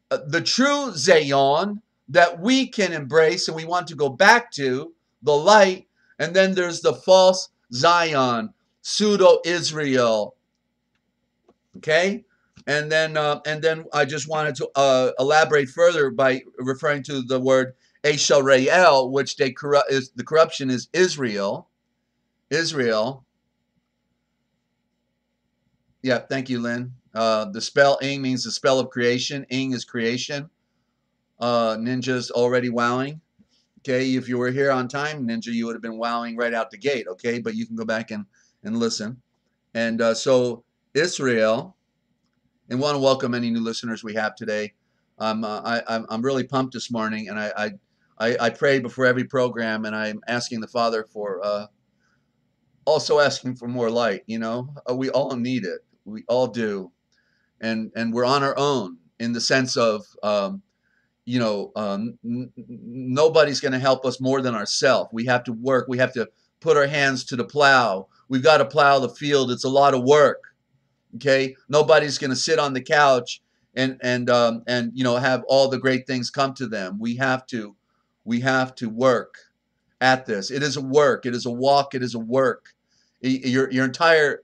the true Zayon that we can embrace, and we want to go back to the light. And then there's the false Zion, pseudo-Israel. Okay? And then I just wanted to elaborate further by referring to the word Eshareel, which the corruption is Israel. Israel. Yeah, thank you, Lynn. The spell Ing means the spell of creation. Ing is creation. Ninja's already wowing. Okay, if you were here on time, Ninja, you would have been wowing right out the gate. Okay, but you can go back and listen. And so Israel, and want to welcome any new listeners we have today. I'm really pumped this morning, and I pray before every program, and I'm asking the Father for also asking for more light. We all need it. We all do, and we're on our own in the sense of nobody's going to help us more than ourselves. We have to work. We have to put our hands to the plow. We've got to plow the field. It's a lot of work. Okay, nobody's going to sit on the couch and have all the great things come to them. We have to work at this. It is a work. It is a walk. It is a work. Your entire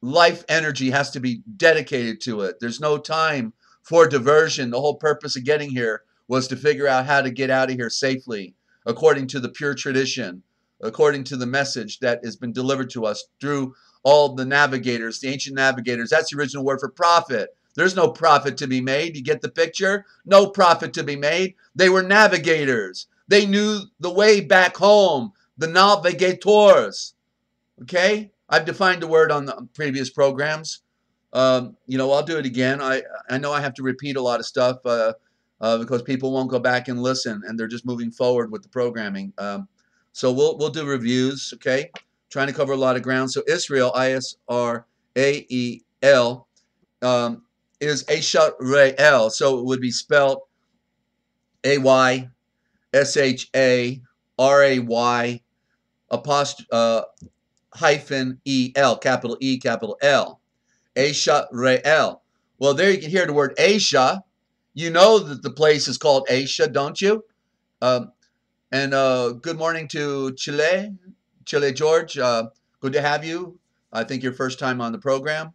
life energy has to be dedicated to it. There's no time for diversion. The whole purpose of getting here was to figure out how to get out of here safely, according to the pure tradition, according to the message that has been delivered to us through all the navigators, the ancient navigators. That's the original word for prophet. There's no profit to be made. You get the picture? No profit to be made. They were navigators. They knew the way back home, the navigators. Okay? I've defined the word on the previous programs. I'll do it again. I know I have to repeat a lot of stuff because people won't go back and listen, and they're just moving forward with the programming. So we'll do reviews, okay? Trying to cover a lot of ground. So Israel, Israel, is Eshareel. So it would be spelled AYSHARAY hyphen EL, capital E, capital L. Eshareel. Well, there you can hear the word Asia. You know that the place is called Asia, don't you? Good morning to Chile George. Good to have you. I think your first time on the program.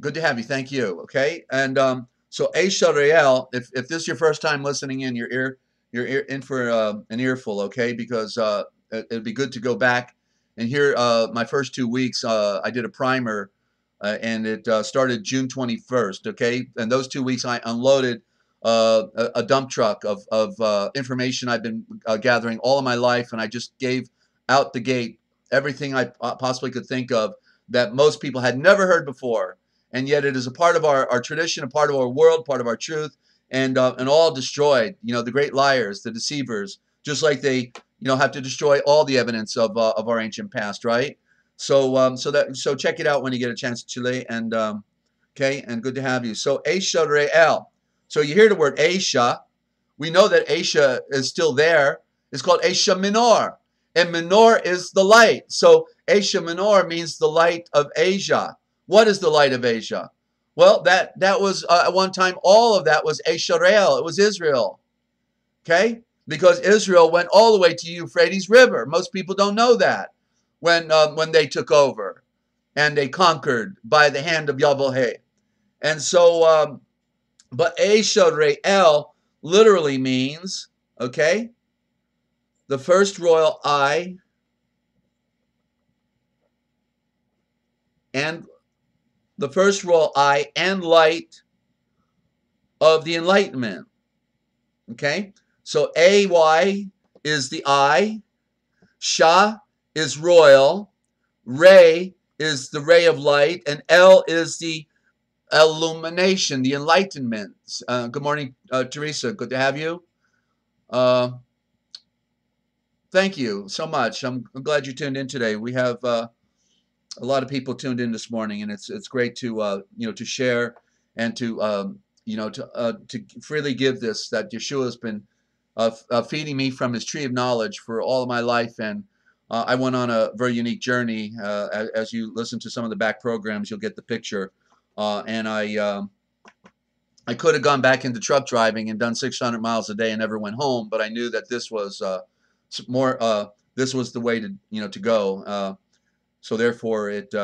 Good to have you. Thank you. Okay. And so Eshareel, if this is your first time listening in, you're in for an earful, okay? Because it'd be good to go back and hear my first 2 weeks. I did a primer, and it started June 21st, okay? And those 2 weeks, I unloaded a dump truck of information I've been gathering all of my life, and I just gave out the gate everything I possibly could think of that most people had never heard before. And yet it is a part of our tradition, a part of our world, part of our truth. and all destroyed. You know, the great liars, the deceivers, just like they, you know, have to destroy all the evidence of our ancient past, right? So check it out when you get a chance, Chile, and okay, and good to have you. So Asia Re'el. So you hear the word Asia. We know that Asia is still there. It's called Asia Minor, and Minor is the light. So Asia Minor means the light of Asia. What is the light of Asia? Well, that was at one time, all of that was Asia Re'el. It was Israel. Okay? Because Israel went all the way to Euphrates River. Most people don't know that when they took over and they conquered by the hand of Yahweh. And so, but Asia Re'el literally means, okay, the first royal eye and the first royal eye and light of the Enlightenment. Okay, so AY is the eye, Shah is royal, Ray is the ray of light, and L is the illumination, the enlightenment. Good morning, Teresa. Good to have you. Thank you so much. I'm glad you tuned in today. We have a lot of people tuned in this morning, and it's great to you know, to share and to you know, to freely give this, that Yeshua has been feeding me from his tree of knowledge for all of my life. And I went on a very unique journey. As you listen to some of the back programs, you'll get the picture. And I could have gone back into truck driving and done 600 miles a day and never went home, but I knew that this was this was the way to, you know, to go. So therefore, it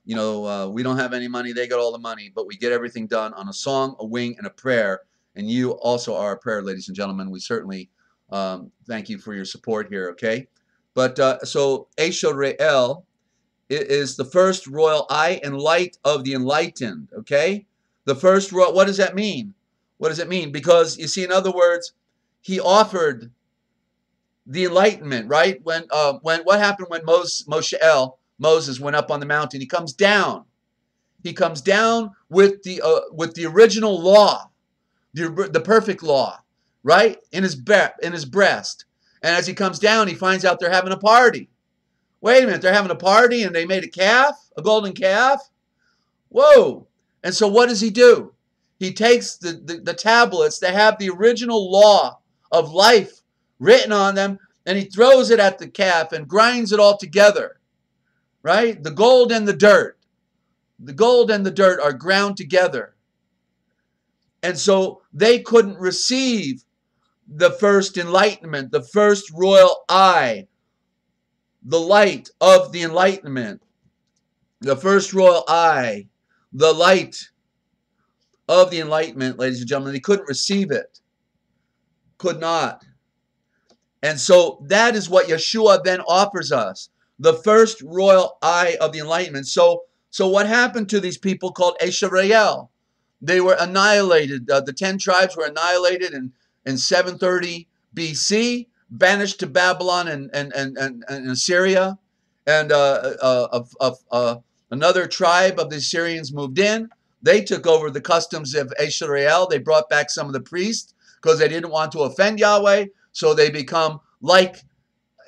you know, we don't have any money; they got all the money, but we get everything done on a song, a wing, and a prayer. And you also are a prayer, ladies and gentlemen. We certainly thank you for your support here. Okay, but so Aisha Re'el is the first royal eye and light of the enlightened. Okay, the first royal. What does that mean? What does it mean? Because you see, in other words, he offered the enlightenment, right? When what happened when Moses went up on the mountain? He comes down. He comes down with the original law, the perfect law, right, in his breast. And as he comes down, he finds out they're having a party. Wait a minute, they're having a party and they made a calf, a golden calf. Whoa! And so what does he do? He takes the tablets that have the original law of life written on them, and he throws it at the calf and grinds it all together, right? The gold and the dirt. The gold and the dirt are ground together. And so they couldn't receive the first enlightenment, the first royal eye, the light of the enlightenment, the first royal eye, the light of the enlightenment, ladies and gentlemen. They couldn't receive it. Could not. And so that is what Yeshua then offers us, the first royal eye of the enlightenment. So what happened to these people called Israel? They were annihilated. The 10 tribes were annihilated in 730 BC, banished to Babylon and Assyria. And another tribe of the Assyrians moved in. They took over the customs of Israel. They brought back some of the priests because they didn't want to offend Yahweh. So they become like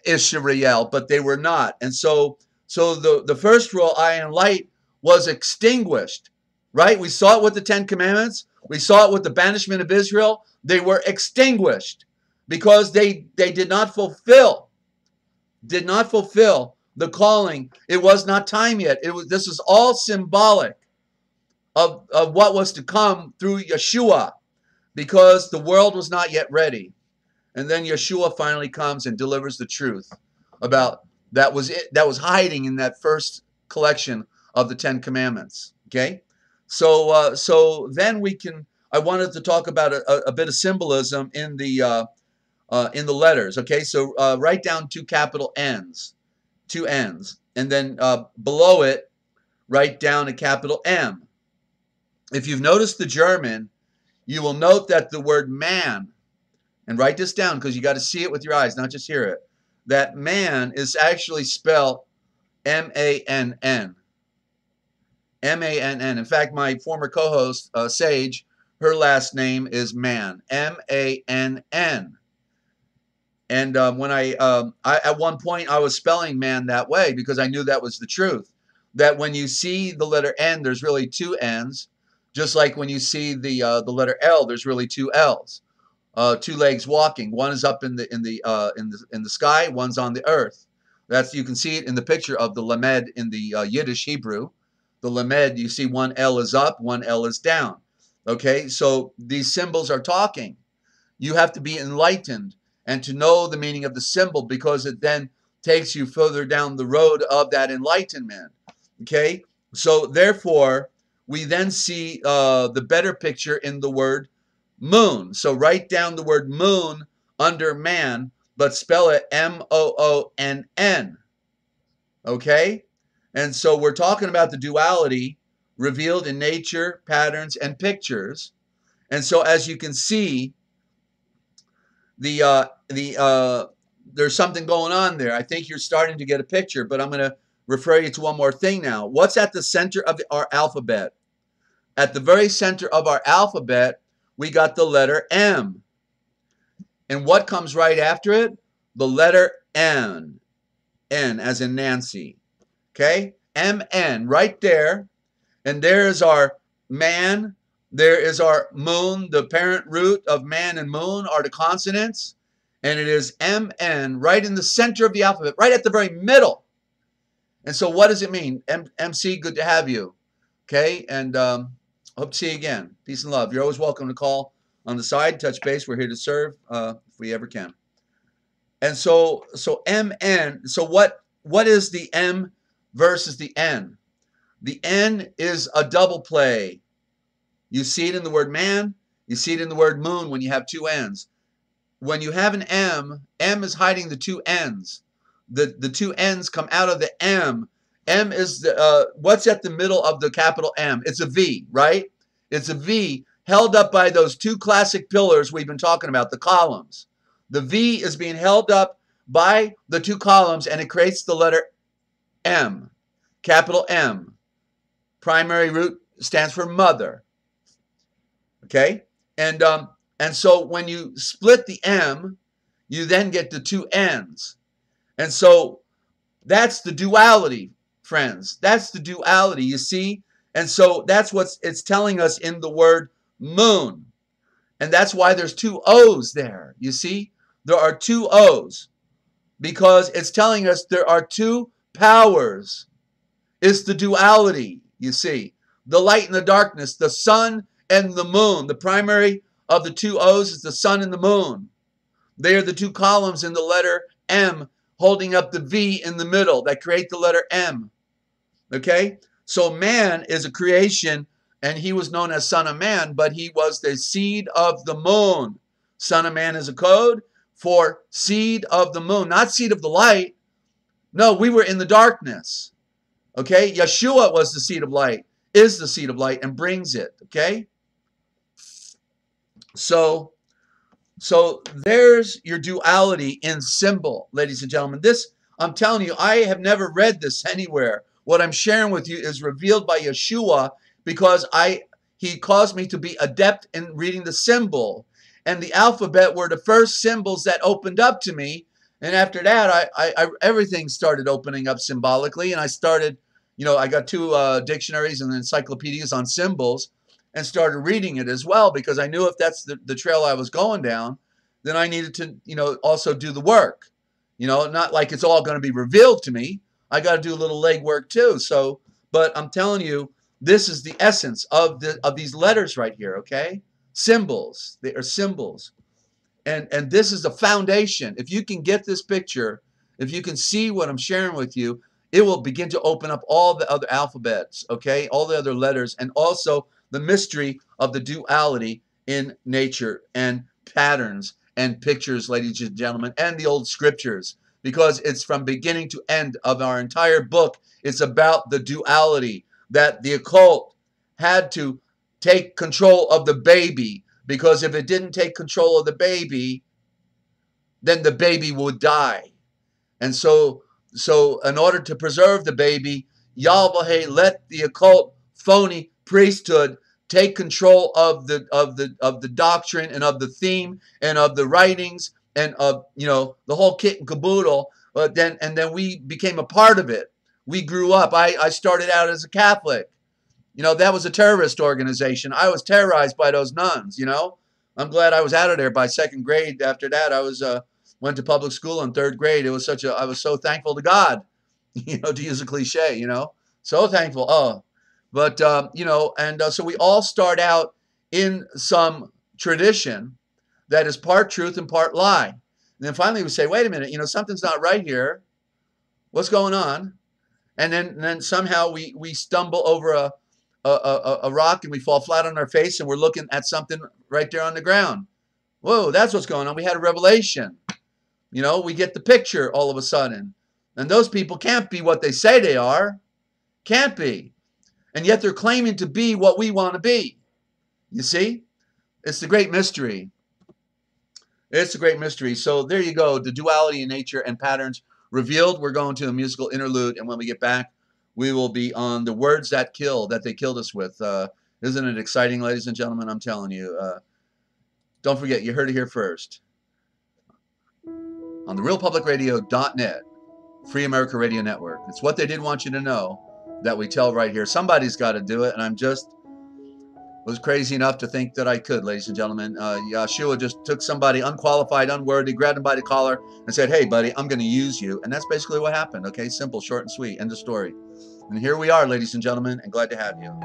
Israel, but they were not. And so the first royal eye and light was extinguished, right? We saw it with the 10 Commandments. We saw it with the banishment of Israel. They were extinguished because they did not fulfill the calling. It was not time yet. This was all symbolic of what was to come through Yeshua, because the world was not yet ready. And then Yeshua finally comes and delivers the truth about that was hiding in that first collection of the 10 Commandments. Okay, so then I wanted to talk about a bit of symbolism in the letters. Okay, so write down two capital N's, two N's, and then below it write down a capital M. If you've noticed the German, you will note that the word man, and write this down because you got to see it with your eyes, not just hear it, that man is actually spelled M-A-N-N. M-A-N-N. In fact, my former co-host, Sage, her last name is Mann, M-A-N-N. And when I at one point I was spelling man that way because I knew that was the truth. That when you see the letter N, there's really two N's, just like when you see the letter L, there's really two L's. Two legs walking. One is up in the sky. One's on the earth. You can see it in the picture of the lamed in the Yiddish Hebrew. The lamed, you see one L is up, one L is down. Okay, so these symbols are talking. You have to be enlightened and to know the meaning of the symbol because it then takes you further down the road of that enlightenment. Okay, so therefore we then see the better picture in the word moon. So write down the word moon under man, but spell it M-O-O-N-N. Okay, and so we're talking about the duality revealed in nature, patterns, and pictures. And so as you can see, there's something going on there. I think you're starting to get a picture, but I'm going to refer you to one more thing now. What's at the center of our alphabet? At the very center of our alphabet, we got the letter M. And what comes right after it? The letter N. N as in Nancy. Okay? M-N right there. And there is our man. There is our moon. The parent root of man and moon are the consonants. And it is M-N right in the center of the alphabet, right at the very middle. And so what does it mean? MC, good to have you. Okay? And hope to see you again. Peace and love. You're always welcome to call on the side, touch base. We're here to serve if we ever can. And so M-N. So what is the M versus the N? The N is a double play. You see it in the word man. You see it in the word moon when you have two N's. When you have an M, M is hiding the two N's. The two N's come out of the M. M is the what's at the middle of the capital M? It's a V, right? It's a V held up by those two classic pillars we've been talking about, the columns. The V is being held up by the two columns, and it creates the letter M, capital M. Primary root stands for mother. Okay? And so when you split the M, you then get the two N's. And so that's the duality, friends. That's the duality, you see? And so that's what it's telling us in the word moon. And that's why there's two O's there, you see? There are two O's because it's telling us there are two powers. It's the duality, you see. The light and the darkness, the sun and the moon. The primary of the two O's is the sun and the moon. They are the two columns in the letter M holding up the V in the middle that create the letter M. Okay? So man is a creation, and he was known as Son of Man, but he was the seed of the moon. Son of Man is a code for seed of the moon, not seed of the light. No, we were in the darkness. Okay? Yeshua was the seed of light, is the seed of light, and brings it. Okay? So there's your duality in symbol, ladies and gentlemen. This, I'm telling you, I have never read this anywhere. What I'm sharing with you is revealed by Yeshua because he caused me to be adept in reading the symbol. And the alphabet were the first symbols that opened up to me. And after that, everything started opening up symbolically. And I started, I got two dictionaries and encyclopedias on symbols and started reading it as well because I knew if that's the trail I was going down, then I needed to, also do the work. Not like it's all going to be revealed to me. I got to do a little legwork too. So, but I'm telling you, this is the essence of these letters right here, okay? Symbols. They are symbols. And this is the foundation. If you can get this picture, if you can see what I'm sharing with you, it will begin to open up all the other alphabets, okay? All the other letters, and also the mystery of the duality in nature and patterns and pictures, ladies and gentlemen, and the old scriptures, because it's from beginning to end of our entire book. It's about the duality, that the occult had to take control of the baby, because if it didn't take control of the baby, then the baby would die. And so in order to preserve the baby, Yahweh let the occult phony priesthood take control of the doctrine and of the theme and of the writings and of, you know, the whole kit and caboodle. But then we became a part of it. We grew up. I started out as a Catholic. You know, that was a terrorist organization. I was terrorized by those nuns, you know. I'm glad I was out of there by second grade. After that, I was went to public school in third grade. It was I was so thankful to God, you know, to use a cliche, you know, so thankful. Oh, but, you know, and so we all start out in some tradition that is part truth and part lie. And then finally we say, wait a minute, you know, something's not right here. What's going on? And then somehow we stumble over a rock and we fall flat on our face and we're looking at something right there on the ground. Whoa, that's what's going on. We had a revelation. You know, we get the picture all of a sudden. And those people can't be what they say they are. Can't be. And yet they're claiming to be what we want to be. You see? It's the great mystery. It's a great mystery. So there you go. The duality in nature and patterns revealed. We're going to a musical interlude. And when we get back, we will be on the words that kill, that they killed us with. Isn't it exciting, ladies and gentlemen? I'm telling you. Don't forget, you heard it here first. On the realpublicradio.net, Free America Radio Network. It's what they did want you to know that we tell right here. Somebody's got to do it, and I'm just was crazy enough to think that I could, ladies and gentlemen. Yeshua just took somebody unqualified, unworthy, grabbed him by the collar, and said, hey, buddy, I'm going to use you. And that's basically what happened, okay? Simple, short, and sweet. End of story. And here we are, ladies and gentlemen, and glad to have you.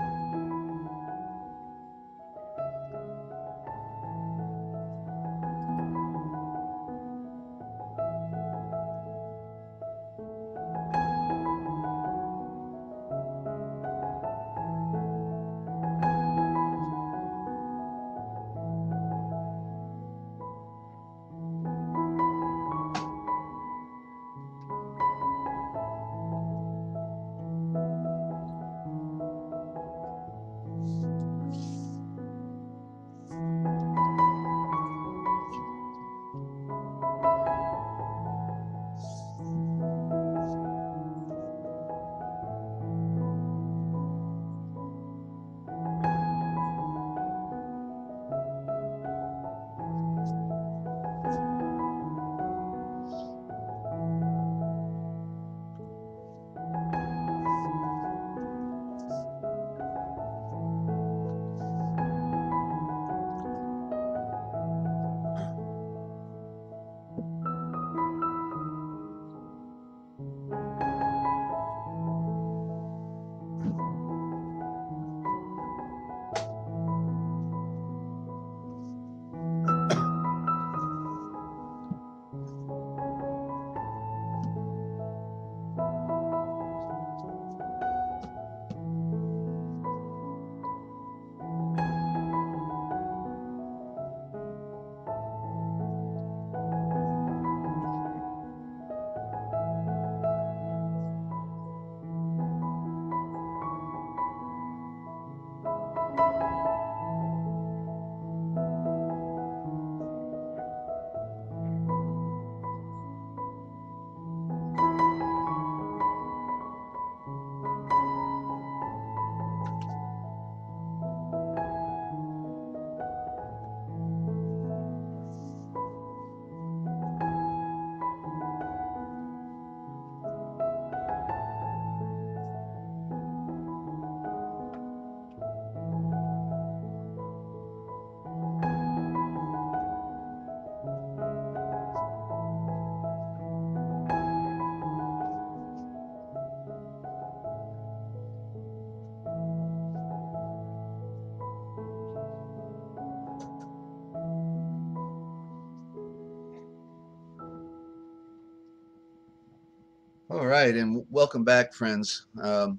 All right, and welcome back, friends. I'm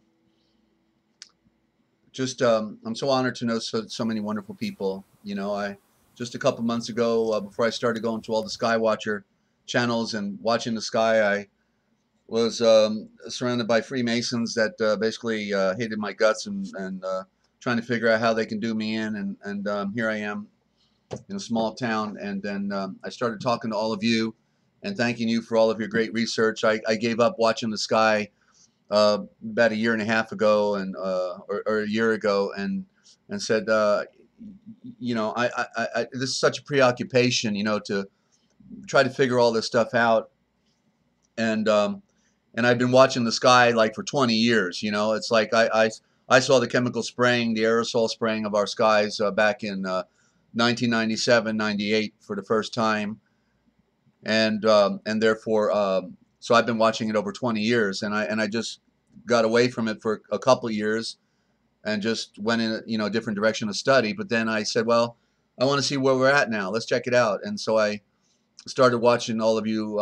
so honored to know so many wonderful people. You know, I just a couple months ago, before I started going to all the Skywatcher channels and watching the sky, I was surrounded by Freemasons that basically hated my guts and trying to figure out how they can do me in. And here I am in a small town, and then I started talking to all of you and thanking you for all of your great research. I gave up watching the sky about a year and a half ago, and or a year ago, and and said, you know, this is such a preoccupation, you know, to try to figure all this stuff out. And I've been watching the sky like for 20 years. You know, it's like I saw the chemical spraying, the aerosol spraying of our skies back in 1997, 98 for the first time, and therefore, so I've been watching it over 20 years, and I just got away from it for a couple of years and just went in a, you know, different direction of study. But then I said, well, I want to see where we're at now. Let's check it out. And so I started watching all of you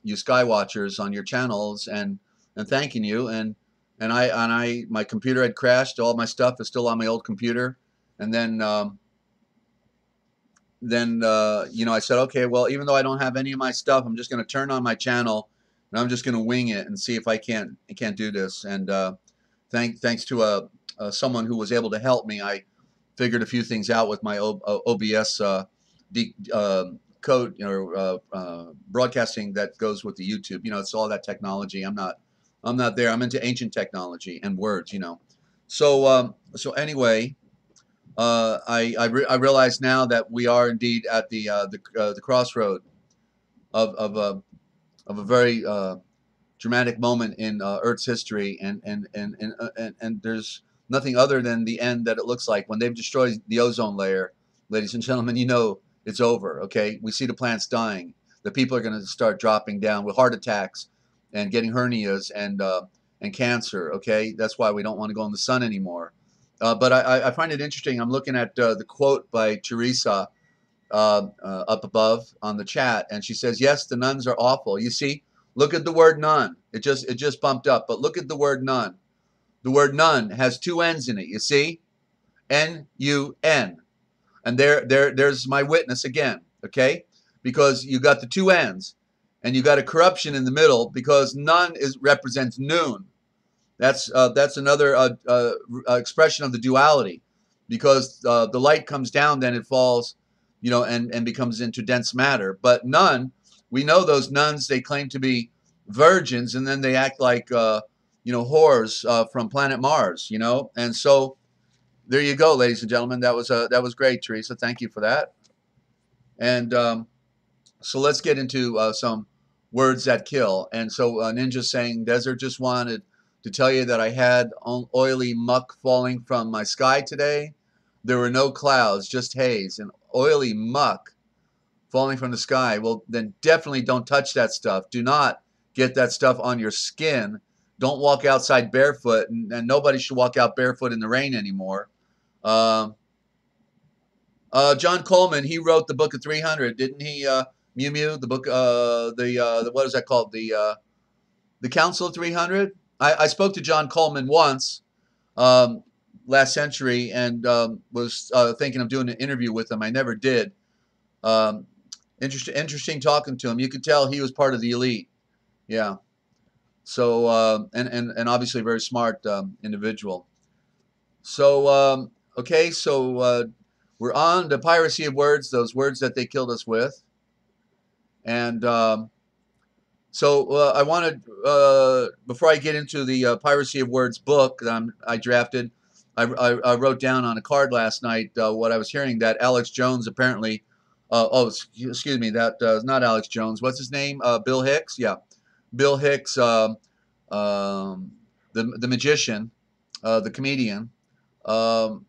you sky watchers on your channels, and thanking you. And my computer had crashed. All my stuff is still on my old computer. And then you know, I said, okay, well, even though I don't have any of my stuff, I'm just going to turn on my channel and I'm just going to wing it and see if I can't do this. And thanks to someone who was able to help me, I figured a few things out with my OBS code, you know, broadcasting that goes with the YouTube. You know, it's all that technology. I'm not there. I'm into ancient technology and words, you know. So anyway, I realize now that we are indeed at the crossroad of a very dramatic moment in Earth's history, and there's nothing other than the end that it looks like. When they've destroyed the ozone layer, ladies and gentlemen, you know it's over. Okay, we see the plants dying. The people are going to start dropping down with heart attacks and getting hernias and cancer. Okay, that's why we don't want to go in the sun anymore. But I find it interesting. I'm looking at the quote by Teresa up above on the chat, and she says, yes, the nuns are awful. You see, look at the word nun. It just bumped up, but look at the word nun. The word nun has two N's in it. You see, N-U-N, and there's my witness again. Okay, because you got the two N's, and you got a corruption in the middle, because nun represents noon. That's another expression of the duality, because the light comes down, then it falls, you know, and becomes into dense matter. But nun, we know those nuns, they claim to be virgins, and then they act like you know, whores from planet Mars, you know. And so there you go, ladies and gentlemen. That was great, Teresa. Thank you for that. And so let's get into some words that kill. And so Ninja's saying, Desert just wanted to tell you that I had oily muck falling from my sky today. There were no clouds, just haze and oily muck falling from the sky. Well, then definitely don't touch that stuff. Do not get that stuff on your skin. Don't walk outside barefoot, and nobody should walk out barefoot in the rain anymore. John Coleman, he wrote the Book of 300, didn't he? Mew Mew, the book, the what is that called? The Council of 300. I spoke to John Coleman once last century, and was thinking of doing an interview with him. I never did. Interesting talking to him. You could tell he was part of the elite. Yeah. So and obviously a very smart individual. So okay, so we're on the piracy of words, those words that they killed us with, and so I wanted, before I get into the Piracy of Words book that I drafted, I wrote down on a card last night what I was hearing, that Alex Jones apparently, oh, excuse me, that is not Alex Jones. What's his name? Bill Hicks? Yeah. Bill Hicks, the magician, the comedian, the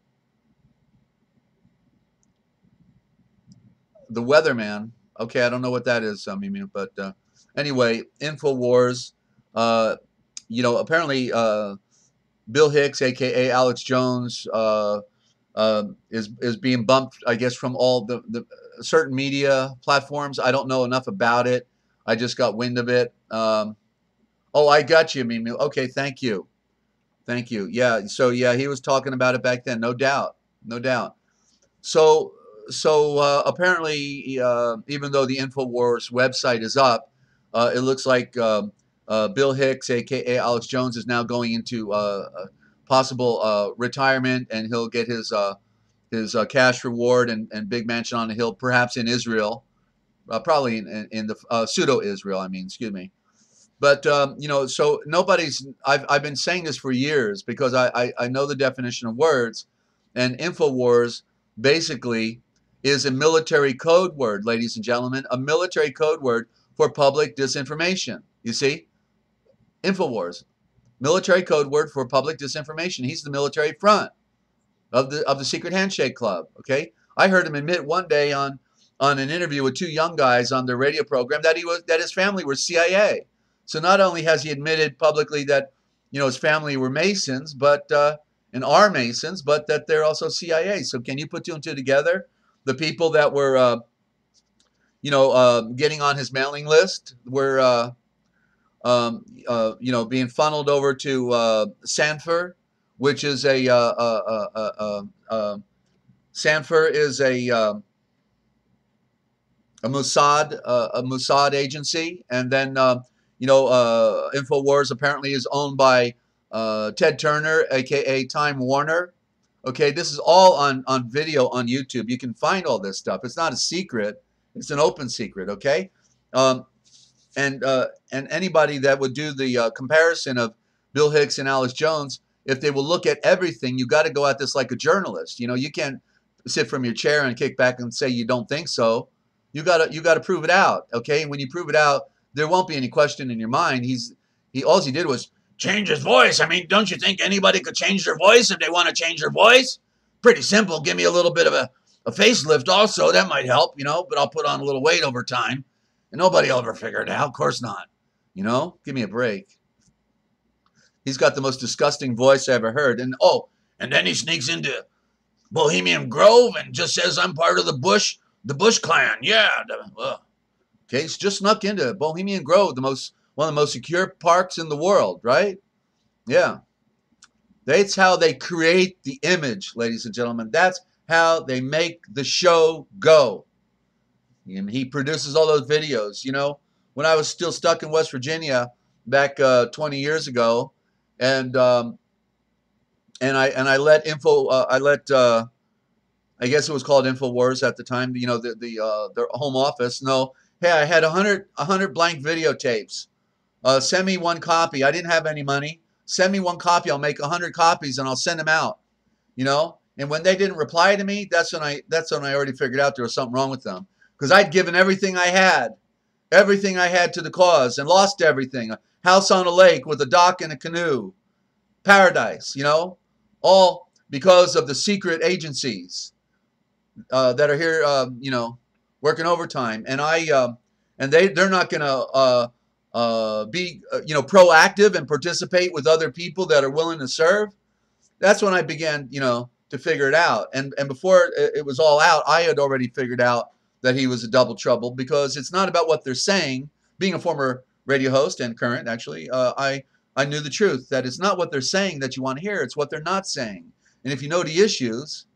weatherman. Okay, I don't know what that is, Mimi, but anyway, InfoWars, you know, apparently Bill Hicks, aka Alex Jones, is being bumped, I guess, from all the certain media platforms. I don't know enough about it. I just got wind of it. Oh, I got you, Mimi. Okay, thank you. Thank you. Yeah, so yeah, he was talking about it back then, no doubt. No doubt. So apparently, even though the InfoWars website is up, it looks like Bill Hicks, aka Alex Jones, is now going into possible retirement, and he'll get his cash reward and big mansion on the hill, perhaps in Israel, probably in the pseudo-Israel. I mean, excuse me. But you know, so nobody's. I've been saying this for years, because I know the definition of words. And InfoWars basically is a military code word, ladies and gentlemen, a military code word for public disinformation. You see, InfoWars, military code word for public disinformation. He's the military front of the Secret Handshake Club. Okay, I heard him admit one day on an interview with two young guys on their radio program that his family were CIA. So not only has he admitted publicly that his family were Masons, but and are Masons, but that they're also CIA. So can you put two and two together? The people that were getting on his mailing list were being funneled over to Sanford, which is Sanford is a Mossad agency, and then InfoWars apparently is owned by Ted Turner, aka Time Warner. Okay, this is all on video on YouTube. You can find all this stuff. It's not a secret; it's an open secret. Okay, and anybody that would do the comparison of Bill Hicks and Alex Jones, if they will look at everything, you got to go at this like a journalist. You can't sit from your chair and kick back and say you don't think so. You got to prove it out, okay? And when you prove it out, there won't be any question in your mind. All he did was change his voice. I mean, don't you think anybody could change their voice if they want to change their voice? Pretty simple. Give me a little bit of a facelift also. That might help, but I'll put on a little weight over time. And nobody will ever figure it out. Of course not. Give me a break. He's got the most disgusting voice I ever heard. And then he sneaks into Bohemian Grove and just says, I'm part of the Bush clan. Yeah. Okay, he's just snuck into Bohemian Grove, one of the most secure parks in the world, right? Yeah. That's how they create the image, ladies and gentlemen. That's how they make the show go. And he produces all those videos. When I was still stuck in West Virginia back 20 years ago, and I let I guess it was called InfoWars at the time. Their home office. No, hey, I had 100 blank videotapes. Send me one copy. I didn't have any money. Send me one copy. I'll make 100 copies and I'll send them out. And when they didn't reply to me, that's when I already figured out there was something wrong with them. Because I'd given everything I had to the cause and lost everything. A house on a lake with a dock and a canoe. Paradise, all because of the secret agencies that are here, working overtime. And they're not going to be, proactive and participate with other people that are willing to serve. That's when I began, to figure it out. And before it was all out, I had already figured out that he was a double trouble, because it's not about what they're saying. Being a former radio host and current, actually, I knew the truth, that it's not what they're saying that you want to hear. It's what they're not saying. And if you know the issues,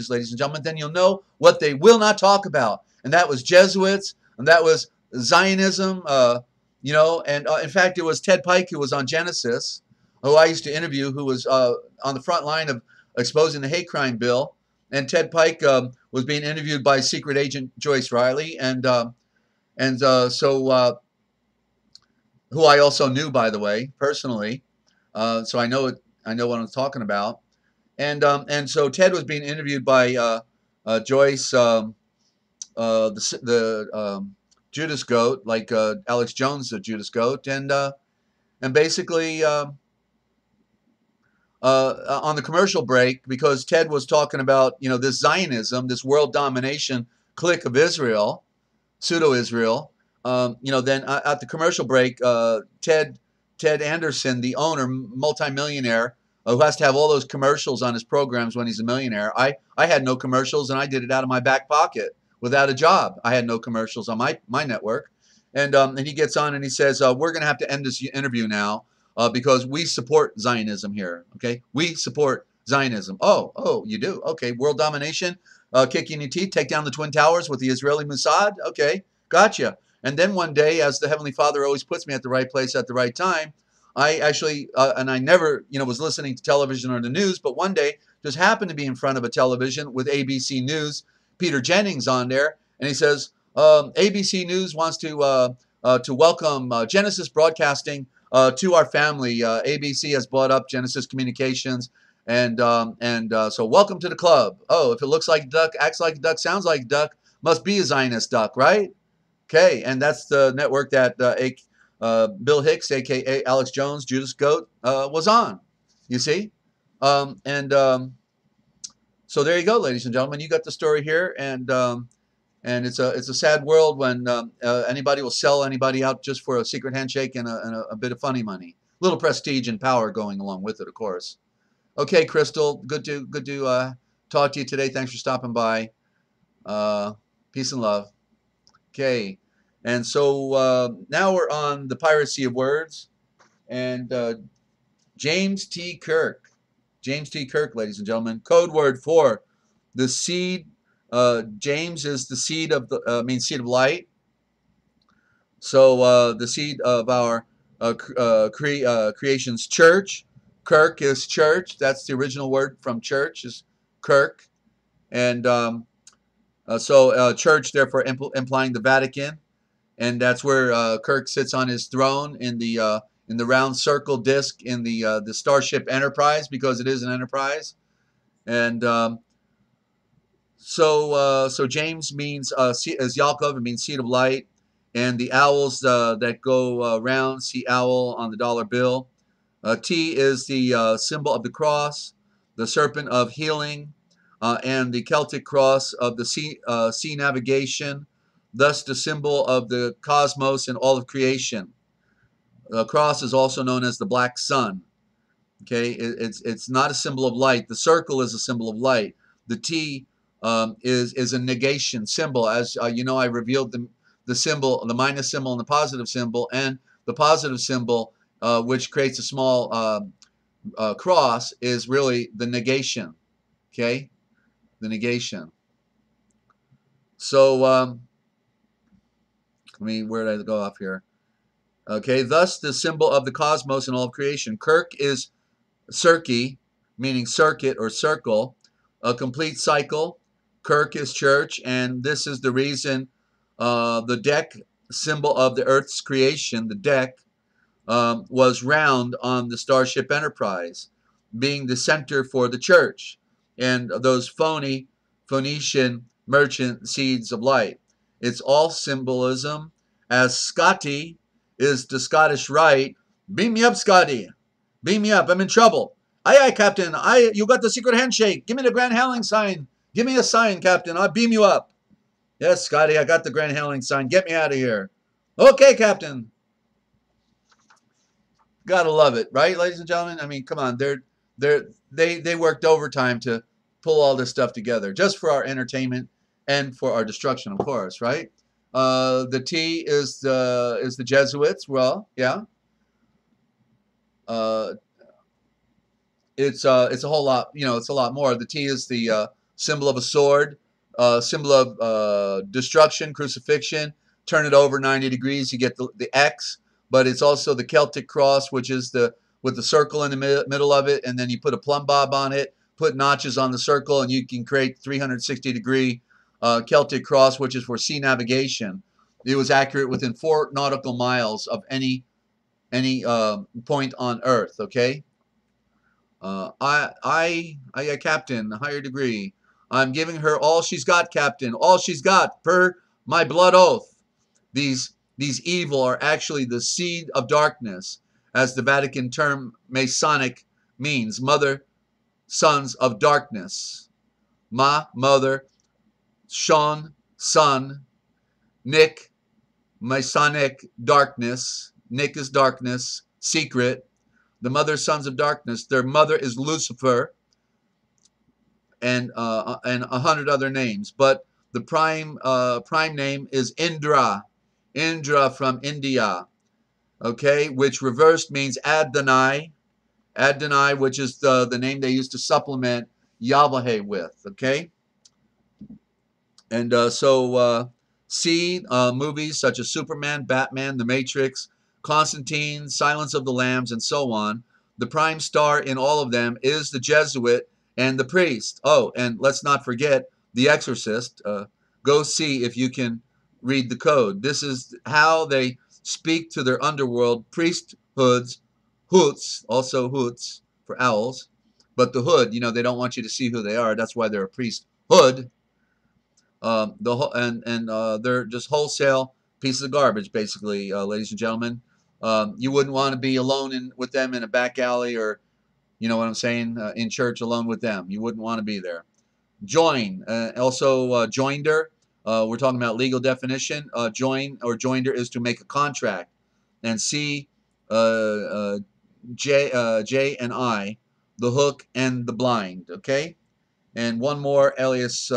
ladies and gentlemen, then you'll know what they will not talk about. And that was Jesuits, and that was Zionism, and in fact, it was Ted Pike, who was on Genesis, who I used to interview, who was on the front line of exposing the hate crime bill. And Ted Pike was being interviewed by secret agent Joyce Riley, so who I also knew, by the way, personally. So I know what I'm talking about. And so Ted was being interviewed by Joyce, the Judas Goat, like Alex Jones, the Judas Goat, and basically on the commercial break, because Ted was talking about this Zionism, this world domination clique of Israel, pseudo-Israel. Then at the commercial break, Ted Anderson, the owner, multimillionaire, who has to have all those commercials on his programs when he's a millionaire. I had no commercials, and I did it out of my back pocket without a job. I had no commercials on my network. And he gets on and he says, we're going to have to end this interview now because we support Zionism here. Okay, we support Zionism. Oh, you do? Okay, world domination, kick in your teeth, take down the Twin Towers with the Israeli Mossad. Okay, gotcha. And then one day, as the Heavenly Father always puts me at the right place at the right time, I actually, and I never, was listening to television or the news, but one day just happened to be in front of a television with ABC News, Peter Jennings on there, and he says, ABC News wants to welcome Genesis Broadcasting to our family. ABC has bought up Genesis Communications, So welcome to the club. Oh, if it looks like a duck, acts like a duck, sounds like a duck, must be a Zionist duck, right? Okay, and that's the network that Bill Hicks, a.k.a. Alex Jones, Judas Goat, was on. You see? And So there you go, ladies and gentlemen. You got the story here, and it's a sad world when anybody will sell anybody out just for a secret handshake and a bit of funny money. Little prestige and power going along with it, of course. Okay, Crystal, good to talk to you today. Thanks for stopping by. Peace and love. Okay, and so now we're on the piracy of words, and James T. Kirk. James T. Kirk, ladies and gentlemen, code word for the seed. James is the seed of the means seed of light. So the seed of our creation's church. Kirk is church. That's the original word from church is Kirk, and church therefore implying the Vatican, and that's where Kirk sits on his throne in the round circle disc in the Starship Enterprise, because it is an enterprise, and so James means as Yaakov, it means seed of light, and the owls that go round, see owl on the dollar bill. T is the symbol of the cross, the serpent of healing, and the Celtic cross of the sea navigation, thus the symbol of the cosmos and all of creation. The cross is also known as the black sun. Okay, it's not a symbol of light. The circle is a symbol of light. The T is a negation symbol. As you know, I revealed the symbol, the minus symbol and the positive symbol, and the positive symbol, which creates a small cross, is really the negation. Okay, the negation. So where did I go off here? Okay, thus the symbol of the cosmos and all of creation. Kirk is circe, meaning circuit or circle, a complete cycle. Kirk is church, and this is the reason the deck symbol of the Earth's creation, the deck, was round on the Starship Enterprise, being the center for the church and those phony Phoenician merchant seeds of light. It's all symbolism, as Scotty is the Scottish Rite. Beam me up, Scotty. Beam me up. I'm in trouble. Aye, aye, Captain. Aye, you got the secret handshake. Give me the Grand Hailing sign. Give me a sign, Captain. I'll beam you up. Yes, Scotty, I got the Grand Hailing sign. Get me out of here. Okay, Captain. Gotta love it, right, ladies and gentlemen? I mean, come on. They worked overtime to pull all this stuff together, just for our entertainment and for our destruction, of course, right? The T is the Jesuits. Well, yeah. It's a whole lot, it's a lot more. The T is the symbol of a sword, symbol of destruction, crucifixion. Turn it over 90 degrees, you get the X, but it's also the Celtic cross, which is with the circle in the middle of it, and then you put a plumb bob on it, put notches on the circle, and you can create 360-degree Celtic cross, which is for sea navigation. It was accurate within 4 nautical miles of any point on Earth. Okay. I, Captain, higher degree. I'm giving her all she's got, Captain, all she's got, per my blood oath. These evil are actually the seed of darkness, as the Vatican term Masonic means, mother, sons of darkness. Ma, mother, Sean, son, Nick, Masonic, darkness. Nick is darkness, secret. The mother, sons of darkness. Their mother is Lucifer, and 100 other names. But the prime name is Indra. Indra from India. Okay, which reversed means Adonai. Adonai, which is the name they used to supplement Yahweh with. Okay, and see movies such as Superman, Batman, The Matrix, Constantine, Silence of the Lambs, and so on. The prime star in all of them is the Jesuit and the priest. Oh, and let's not forget The Exorcist. Go see if you can read the code. This is how they speak to their underworld priesthoods, hoots, also hoots for owls, But the hood, you know, they don't want you to see who they are. That's why they're a priesthood. They're just wholesale pieces of garbage, basically, ladies and gentlemen. You wouldn't want to be alone with them in a back alley, or, you know what I'm saying, in church alone with them. You wouldn't want to be there. Join, also joinder. We're talking about legal definition. Join or joinder is to make a contract. And C, J and I, the hook and the blind. Okay, and one more, alias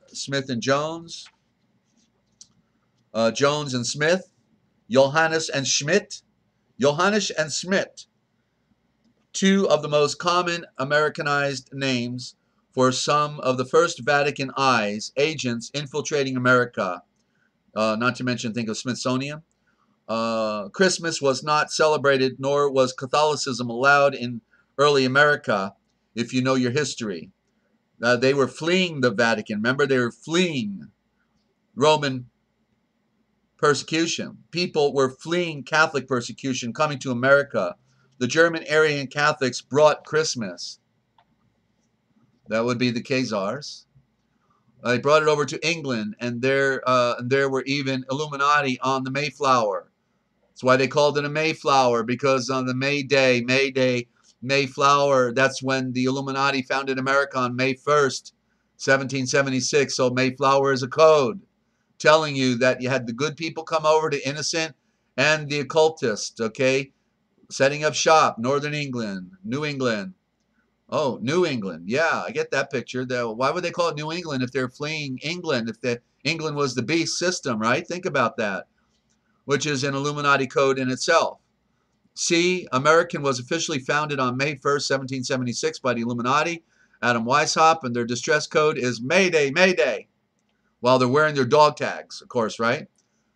Smith and Jones. Jones and Smith, Johannes and Schmidt. Johannes and Schmidt, two of the most common Americanized names for some of the first Vatican eyes, agents infiltrating America. Not to mention, think of Smithsonian. Christmas was not celebrated, nor was Catholicism allowed in early America, if you know your history. They were fleeing the Vatican. Remember, they were fleeing Roman persecution. People were fleeing Catholic persecution, coming to America. The German Aryan Catholics brought Christmas. That would be the Khazars. They brought it over to England, and there were even Illuminati on the Mayflower. That's why they called it a Mayflower, because on the May Day, Mayflower, that's when the Illuminati founded America on May 1st, 1776. So Mayflower is a code telling you that you had the good people come over to innocent and the occultists, okay, setting up shop, Northern England, New England. Oh, New England. Yeah, I get that picture. Why would they call it New England if they're fleeing England, if England was the beast system, right? Think about that, which is an Illuminati code in itself. C, American was officially founded on May 1st, 1776 by the Illuminati, Adam Weishaupt, and their distress code is Mayday, Mayday, while they're wearing their dog tags, of course, right?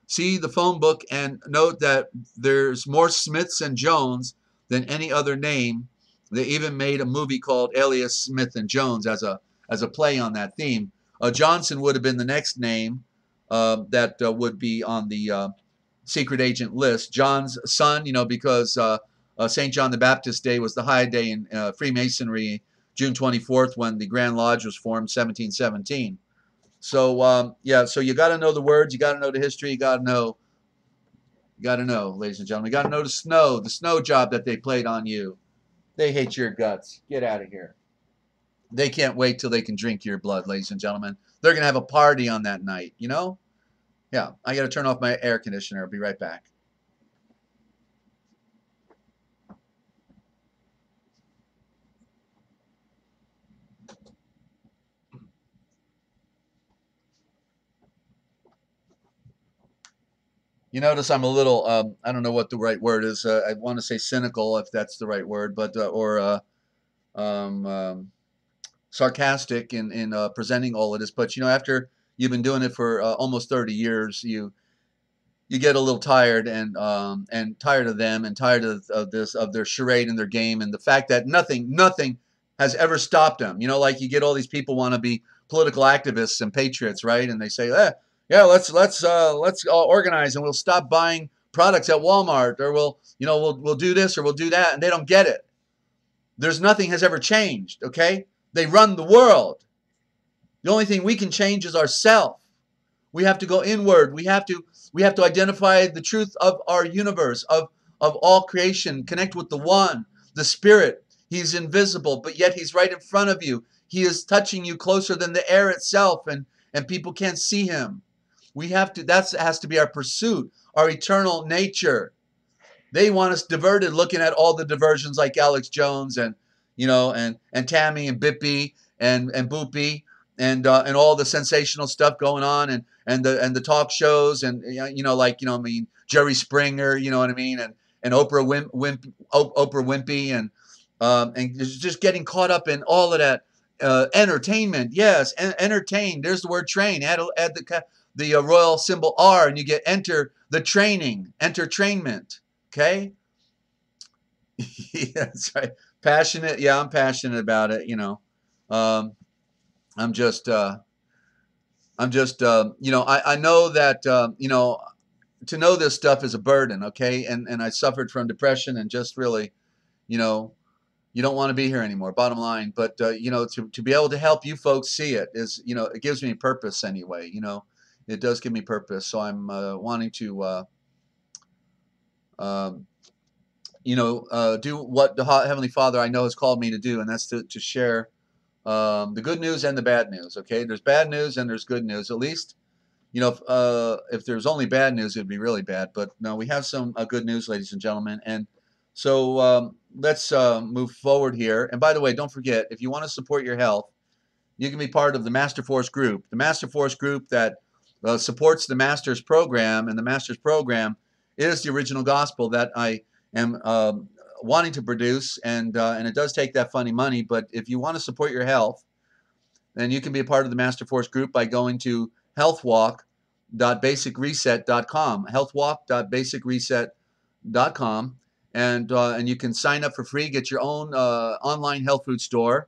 See the phone book and note that there's more Smiths and Jones than any other name. They even made a movie called Alias Smith and Jones as a play on that theme. Johnson would have been the next name that would be on the secret agent list. John's son, you know, because St. John the Baptist Day was the high day in Freemasonry, June 24th, when the Grand Lodge was formed, 1717. So yeah, so you got to know the words, you got to know the history, you got to know, ladies and gentlemen, you got to know the snow job that they played on you. They hate your guts. Get out of here. They can't wait till they can drink your blood, ladies and gentlemen. They're gonna have a party on that night, you know? Yeah, I got to turn off my air conditioner. I'll be right back. You notice I'm a little, I don't know what the right word is. I want to say cynical, if that's the right word, but um, um, sarcastic in presenting all of this. But you know, after you've been doing it for almost 30 years, you get a little tired and tired of them and tired of their charade and their game, and the fact that nothing has ever stopped them. You know, like you get all these people want to be political activists and patriots, right? And they say, yeah, let's organize and we'll stop buying products at Walmart, or we'll do this or we'll do that, and they don't get it. There's nothing has ever changed. Okay, they run the world. The only thing we can change is ourselves. We have to go inward. We have to identify the truth of our universe, of all creation, connect with the one, the spirit. He's invisible, but yet he's right in front of you. He is touching you closer than the air itself, and people can't see him. That has to be our pursuit, our eternal nature. They want us diverted, looking at all the diversions like Alex Jones and Tammy and Bippy and Boopy and all the sensational stuff going on, and the talk shows, and Jerry Springer, you know what I mean, and Oprah Winfrey, and just getting caught up in all of that entertainment. Yes, entertain. There's the word train. Add the royal symbol R, and you get enter the training, entertainment. Okay. Yeah, that's right. Passionate. Yeah, I'm passionate about it. I'm just, I know that, to know this stuff is a burden. Okay. And I suffered from depression and just really, you know, you don't want to be here anymore, bottom line. But you know, to be able to help you folks see it is, you know, it gives me purpose anyway. You know, it does give me purpose. So I'm wanting to um, you know, do what the Heavenly Father I know has called me to do, and that's to share the good news and the bad news. Okay, there's bad news and there's good news. At least, you know, if there's only bad news, it'd be really bad. But no, we have some good news, ladies and gentlemen. And so let's move forward here. And by the way, don't forget, if you want to support your health, you can be part of the Master Force group. The Master Force group that supports the Master's program, and the Master's program is the original gospel that I am wanting to produce, and it does take that funny money. But if you want to support your health, then you can be a part of the Master Force group by going to healthwalk.basicreset.com, healthwalk.basicreset.com, and you can sign up for free, get your own online health food store.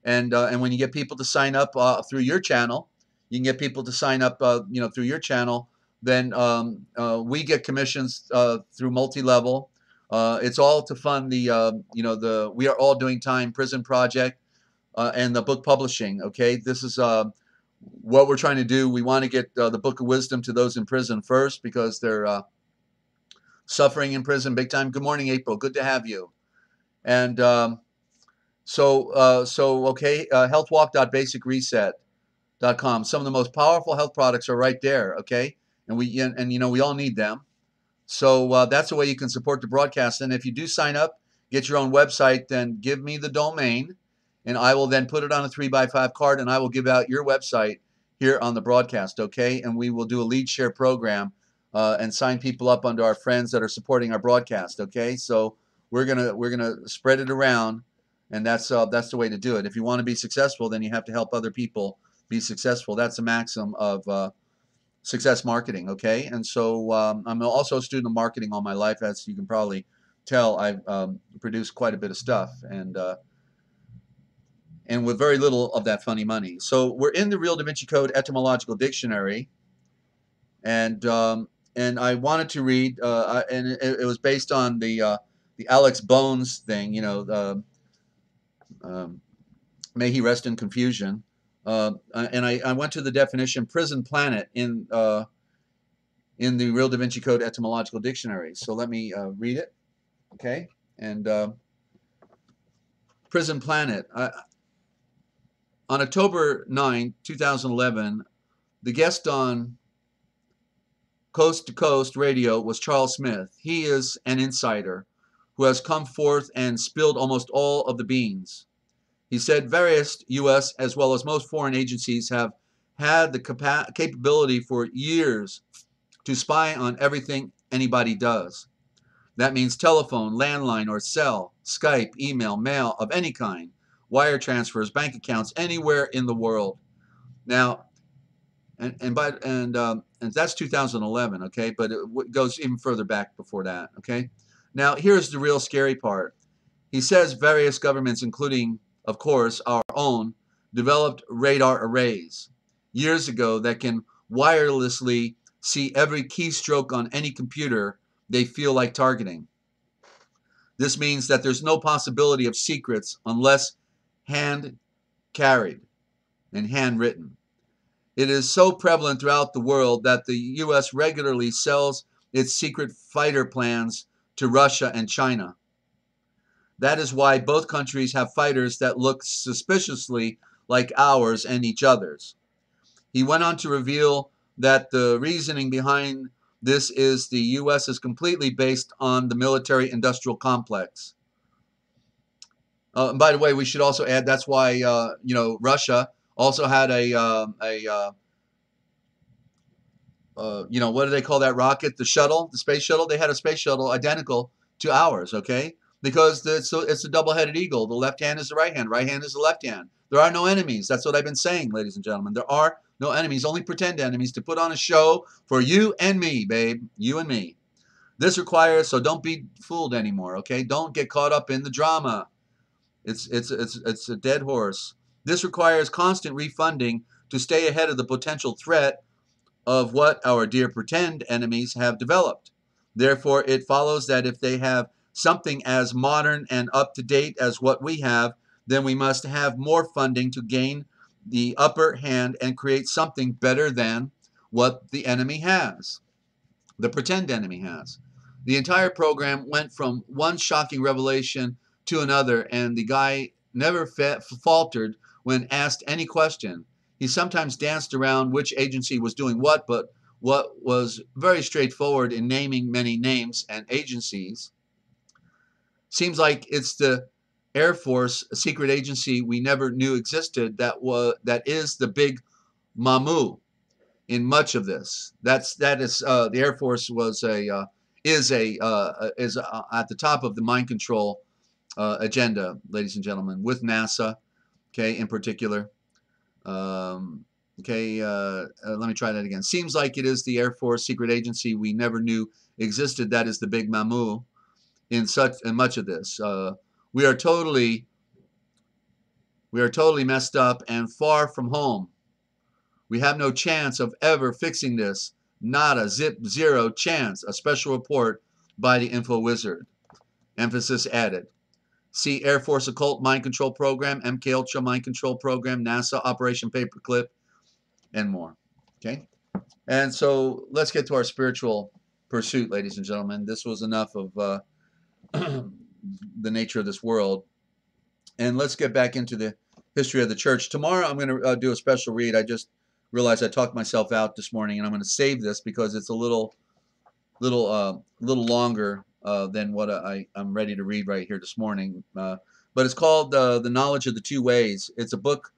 And when you get people to sign up through your channel, you can get people to sign up, you know, through your channel. Then we get commissions through multi-level. It's all to fund the, you know, the We Are All Doing Time prison project and the book publishing. Okay, this is what we're trying to do. We want to get the Book of Wisdom to those in prison first because they're suffering in prison big time. Good morning, April. Good to have you. And healthwalk.basicreset.com. Some of the most powerful health products are right there, okay? And you know, we all need them. So that's the way you can support the broadcast. And if you do sign up, get your own website, then give me the domain, and I will then put it on a 3x5 card, and I will give out your website here on the broadcast, okay? And we will do a lead share program and sign people up under our friends that are supporting our broadcast, okay? So we're gonna spread it around. And that's the way to do it. If you want to be successful, then you have to help other people be successful. That's the maxim of success marketing, okay? And so I'm also a student of marketing all my life. As you can probably tell, I've produced quite a bit of stuff, and with very little of that funny money. So we're in the Real Da Vinci Code Etymological Dictionary, and I wanted to read, and it was based on the Alex Bones thing, you know. May he rest in confusion. And I went to the definition prison planet in the Real Da Vinci Code Etymological Dictionary. So let me read it, okay? And prison planet. On October 9, 2011, the guest on Coast to Coast Radio was Charles Smith. He is an insider who has come forth and spilled almost all of the beans. He said various U.S. as well as most foreign agencies have had the capability for years to spy on everything anybody does. That means telephone, landline or cell, Skype, email, mail of any kind, wire transfers, bank accounts, anywhere in the world. Now, and that's 2011, okay? But it goes even further back before that, okay? Now, here's the real scary part. He says various governments, including, of course, our own, developed radar arrays years ago that can wirelessly see every keystroke on any computer they feel like targeting. This means that there's no possibility of secrets unless hand carried and handwritten. It is so prevalent throughout the world that the U.S. regularly sells its secret fighter plans to Russia and China. That is why both countries have fighters that look suspiciously like ours and each other's. He went on to reveal that the reasoning behind this is the U.S. is completely based on the military-industrial complex. And by the way, we should also add that's why you know, Russia also had a you know, what do they call that rocket? The shuttle, the space shuttle. They had a space shuttle identical to ours, okay? Because it's a double-headed eagle. The left hand is the right hand. Right hand is the left hand. There are no enemies. That's what I've been saying, ladies and gentlemen. There are no enemies, only pretend enemies to put on a show for you and me, babe. You and me. This requires, so don't be fooled anymore, okay? Don't get caught up in the drama. It's a dead horse. This requires constant refunding to stay ahead of the potential threat of what our dear pretend enemies have developed. Therefore, it follows that if they have something as modern and up to date as what we have, then we must have more funding to gain the upper hand and create something better than what the enemy has, the pretend enemy has. The entire program went from one shocking revelation to another, and the guy never faltered when asked any question. He sometimes danced around which agency was doing what, but what was very straightforward in naming many names and agencies. Seems like it's the Air Force, a secret agency we never knew existed, that is the big Mamu in much of this. That is the Air Force was is at the top of the mind control agenda, ladies and gentlemen, with NASA, okay, in particular. Okay, let me try that again. Seems like it is the Air Force secret agency we never knew existed. That is the big Mamu in much of this. We are totally messed up and far from home. We have no chance of ever fixing this. Not a zero chance. A special report by the Info Wizard. Emphasis added. See Air Force Occult Mind Control Program, MK Ultra Mind Control Program, NASA Operation Paperclip, and more. Okay? And so let's get to our spiritual pursuit, ladies and gentlemen. This was enough of the nature of this world. And let's get back into the history of the church. Tomorrow I'm going to do a special read. I just realized I talked myself out this morning, and I'm going to save this because it's a little longer than what I'm ready to read right here this morning. But it's called The Knowledge of the Two Ways. It's a book,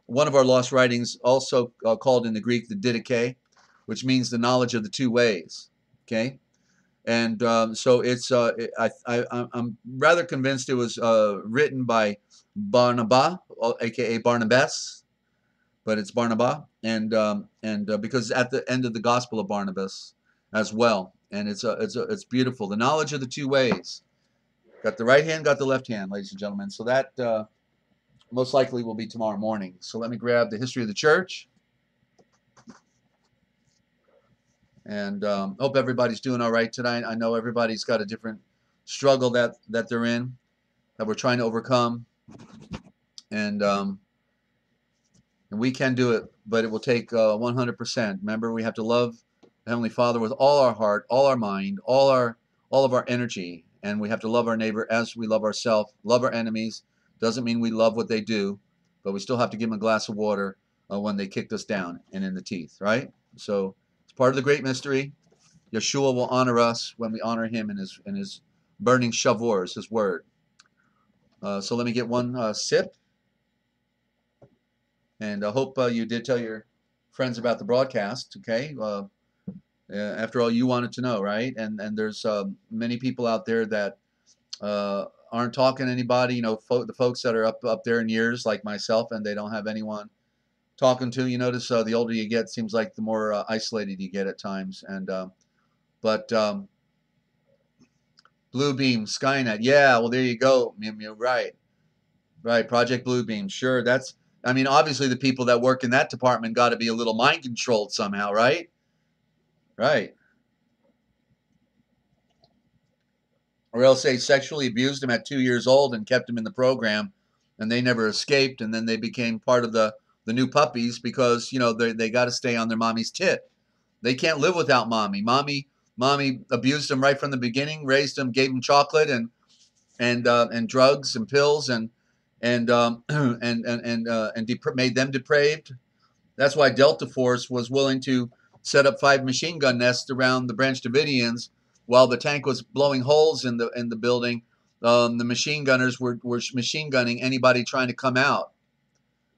one of our lost writings, also called in the Greek the Didache, which means the knowledge of the two ways. Okay, and so it's I'm rather convinced it was written by Barnabas, aka Barnabas, but it's Barnabas, and because it's at the end of the Gospel of Barnabas as well, and it's beautiful. The knowledge of the two ways. Got the right hand, got the left hand, ladies and gentlemen. So that most likely will be tomorrow morning. So let me grab the history of the church, and hope everybody's doing all right tonight. I know everybody's got a different struggle that they're in, that we're trying to overcome, and we can do it, but it will take 100%. Remember, we have to love the Heavenly Father with all our heart, all our mind, all of our energy, and we have to love our neighbor as we love ourselves. Love our enemies. Doesn't mean we love what they do, but we still have to give them a glass of water when they kicked us down and in the teeth, right? So it's part of the great mystery. Yeshua will honor us when we honor him in his burning shavors, his word. So let me get one sip. And I hope you did tell your friends about the broadcast, okay? After all, you wanted to know, right? And there's many people out there that aren't talking to anybody, the folks that are up there in years like myself, and they don't have anyone talking to. You notice the older you get, seems like the more isolated you get at times. And but Bluebeam, Skynet, yeah, well, there you go, right, Project Bluebeam, sure, obviously the people that work in that department got to be a little mind controlled somehow, right? Right. Or else they sexually abused him at 2 years old and kept him in the program, and they never escaped, and then they became part of the new puppies because, they got to stay on their mommy's tit. They can't live without mommy. Mommy abused them right from the beginning, raised them, gave them chocolate and drugs and pills and made them depraved. That's why Delta Force was willing to set up 5 machine gun nests around the Branch Davidians while the tank was blowing holes in the building. The machine gunners were machine gunning anybody trying to come out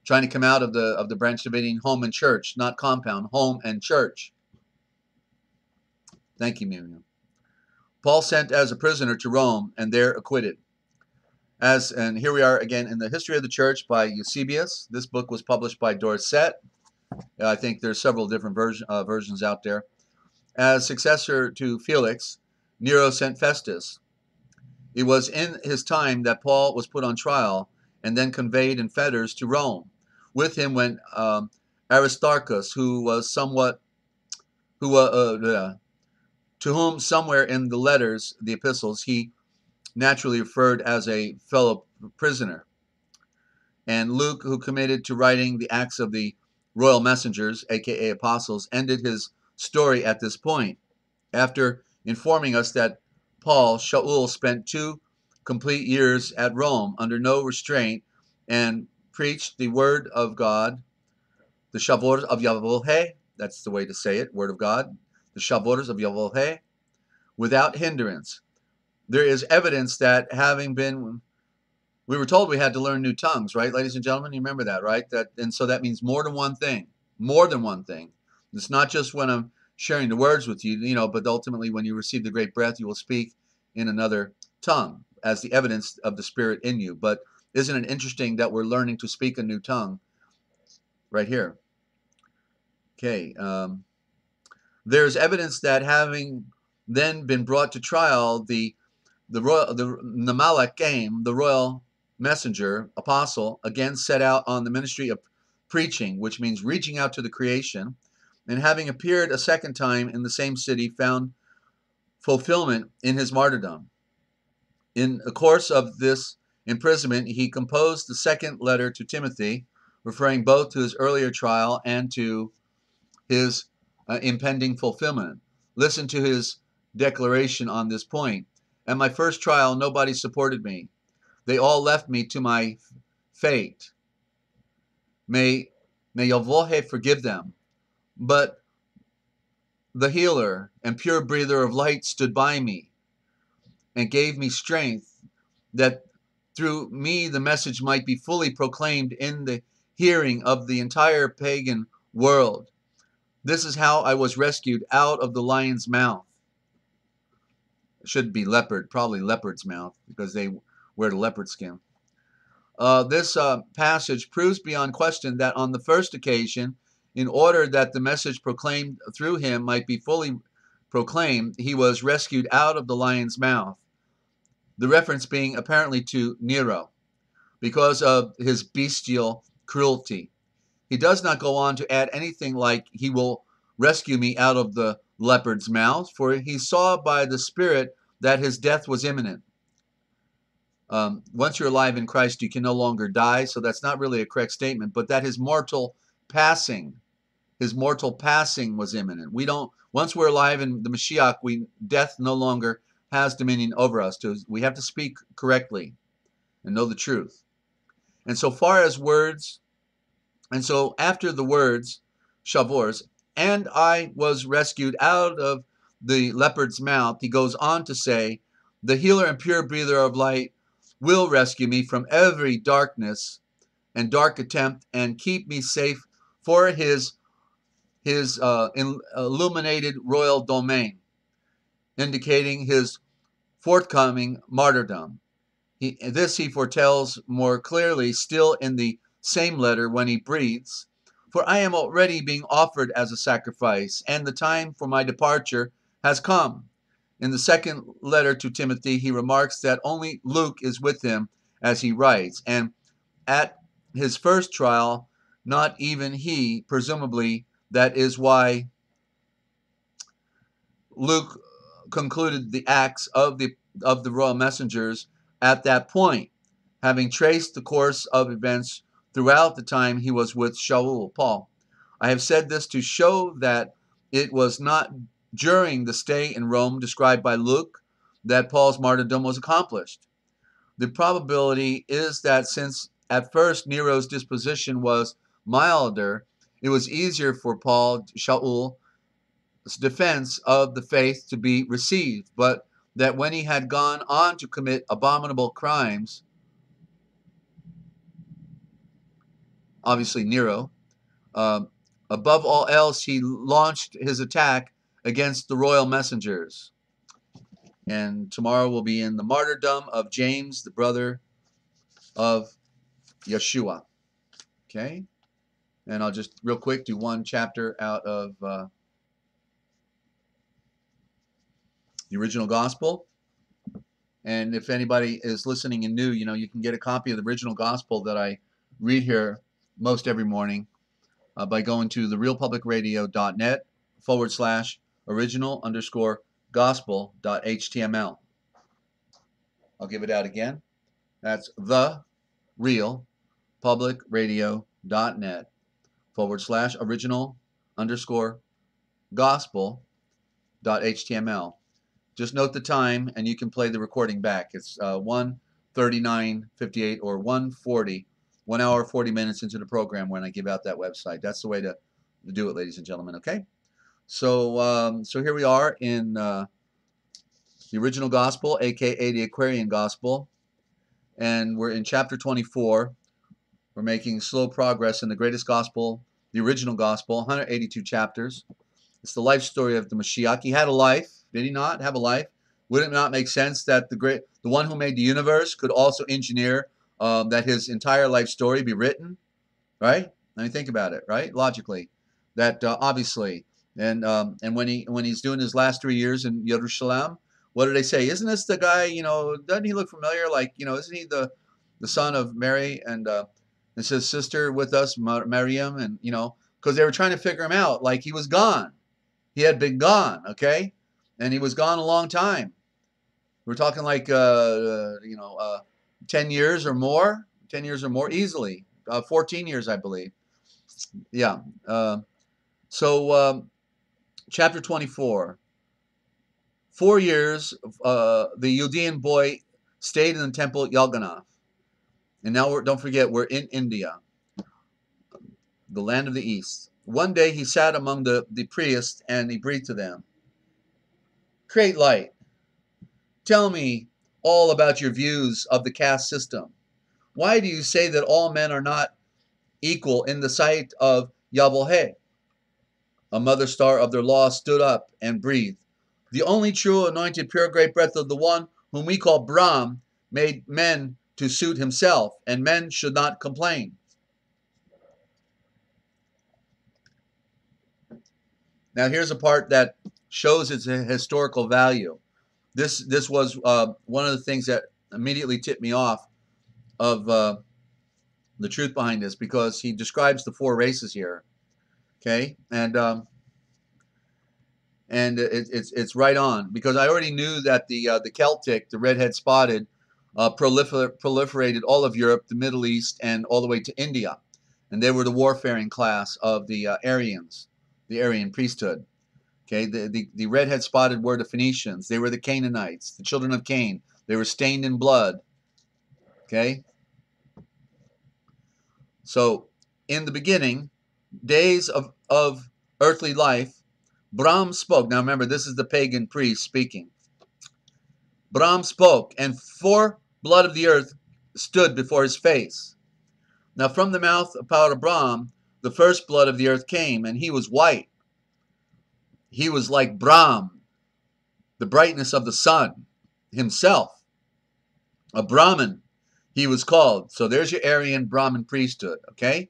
of the Branch Davidian home and church, not compound, home and church. Thank you, Miriam. Paul sent as a prisoner to Rome and there acquitted. And here we are again in the history of the church by Eusebius. This book was published by Dorset. I think there's several different versions out there. As successor to Felix, Nero sent Festus. It was in his time that Paul was put on trial and then conveyed in fetters to Rome. With him went Aristarchus, to whom somewhere in the letters, the epistles, he naturally referred as a fellow prisoner. And Luke, who committed to writing the Acts of the Royal Messengers, aka Apostles, ended his story at this point, after informing us that Paul, Shaul, spent 2 complete years at Rome under no restraint and preached the word of God, the Shavuot of Yahweh, that's the way to say it, word of God, the Shavuot of Yahweh, without hindrance. There is evidence that having been, we were told we had to learn new tongues, right, ladies and gentlemen? You remember that, right? And so that means more than one thing. More than one thing. It's not just when I'm sharing the words with you, but ultimately when you receive the great breath, you will speak in another tongue as the evidence of the Spirit in you. But isn't it interesting that we're learning to speak a new tongue right here? Okay. There's evidence that having then been brought to trial, the Namalek came, the royal messenger, apostle, again set out on the ministry of preaching, which means reaching out to the creation, and having appeared a second time in the same city, found fulfillment in his martyrdom. In the course of this imprisonment, he composed the second letter to Timothy, referring both to his earlier trial and to his impending fulfillment. Listen to his declaration on this point. At my first trial, nobody supported me. They all left me to my fate. May Yahweh forgive them. But the healer and pure breather of light stood by me and gave me strength that through me the message might be fully proclaimed in the hearing of the entire pagan world. This is how I was rescued out of the lion's mouth. It should be leopard, probably leopard's mouth, because they wear the leopard skin. This passage proves beyond question that on the first occasion, in order that the message proclaimed through him might be fully proclaimed, he was rescued out of the lion's mouth. The reference being apparently to Nero, because of his bestial cruelty. He does not go on to add anything like, he will rescue me out of the leopard's mouth, for he saw by the Spirit that his death was imminent. Once you're alive in Christ, you can no longer die, so that's not really a correct statement, but that his mortal passing was imminent. Once we're alive in the Mashiach, death no longer has dominion over us. We have to speak correctly and know the truth. And so far as words, and so after the words, Shavors, and I was rescued out of the leopard's mouth, he goes on to say, the healer and pure breather of light will rescue me from every darkness and dark attempt and keep me safe for his illuminated royal domain, indicating his forthcoming martyrdom. This he foretells more clearly still in the same letter when he breathes, for I am already being offered as a sacrifice, and the time for my departure has come. In the second letter to Timothy, he remarks that only Luke is with him as he writes, and at his first trial, not even he, presumably, that is why Luke concluded the Acts of the royal messengers at that point, having traced the course of events throughout the time he was with Shaul, Paul. I have said this to show that it was not during the stay in Rome described by Luke that Paul's martyrdom was accomplished. The probability is that since at first Nero's disposition was milder, it was easier for Paul, Shaul's defense of the faith to be received, but that when he had gone on to commit abominable crimes, obviously Nero, above all else, he launched his attack against the royal messengers. And tomorrow will be in the martyrdom of James, the brother of Yeshua. Okay? And I'll just real quick do one chapter out of the original gospel. And if anybody is listening and new, you can get a copy of the original gospel that I read here most every morning by going to therealpublicradio.net/original_gospel.html. I'll give it out again. That's the realpublicradio.net / original _ gospel.html. Just note the time, and you can play the recording back. It's 1:39:58 or 1:40, 1 hour 40 minutes into the program when I give out that website. That's the way to do it, ladies and gentlemen. Okay, so so here we are in the original gospel, aka the Aquarian gospel, and we're in chapter 24. We're making slow progress in the greatest gospel, the original gospel, 182 chapters. It's the life story of the Mashiach. He had a life. Did he not have a life? Would it not make sense that the one who made the universe could also engineer that his entire life story be written? Right? I mean, think about it. Right? Logically, that obviously, and when he's doing his last 3 years in Jerusalem, what do they say? Isn't this the guy? You know, doesn't he look familiar? Like, you know, isn't he the son of Mary and his sister with us, Miriam? And you know, because they were trying to figure him out. Like he was gone. He had been gone, okay? And he was gone a long time. We're talking like, 10 years or more. 10 years or more, easily. 14 years, I believe. Yeah. Chapter 24. 4 years, the Judean boy stayed in the temple at Yalganath. And now, don't forget, we're in India, the land of the East. One day he sat among the priests and he breathed to them. Create light. Tell me all about your views of the caste system. Why do you say that all men are not equal in the sight of Yahweh? A mother star of their law stood up and breathed. The only true anointed pure great breath of the one whom we call Brahm made men to suit himself, and men should not complain. Now here's a part that shows its historical value. This was one of the things that immediately tipped me off of the truth behind this, because he describes the 4 races here, okay, and it's right on, because I already knew that the Celtic, the red-head spotted, proliferated all of Europe, the Middle East, and all the way to India, and they were the warfaring class of the Aryans, the Aryan priesthood. Okay, the red-head spotted were the Phoenicians. They were the Canaanites, the children of Cain. They were stained in blood. Okay. So, in the beginning, days of earthly life, Brahm spoke. Now remember, this is the pagan priest speaking. Brahm spoke, and 4 blood of the earth stood before his face. Now from the mouth of power of Brahm, the first blood of the earth came, and he was white. He was like Brahm, the brightness of the sun himself. A Brahmin, he was called. So there's your Aryan Brahmin priesthood, okay?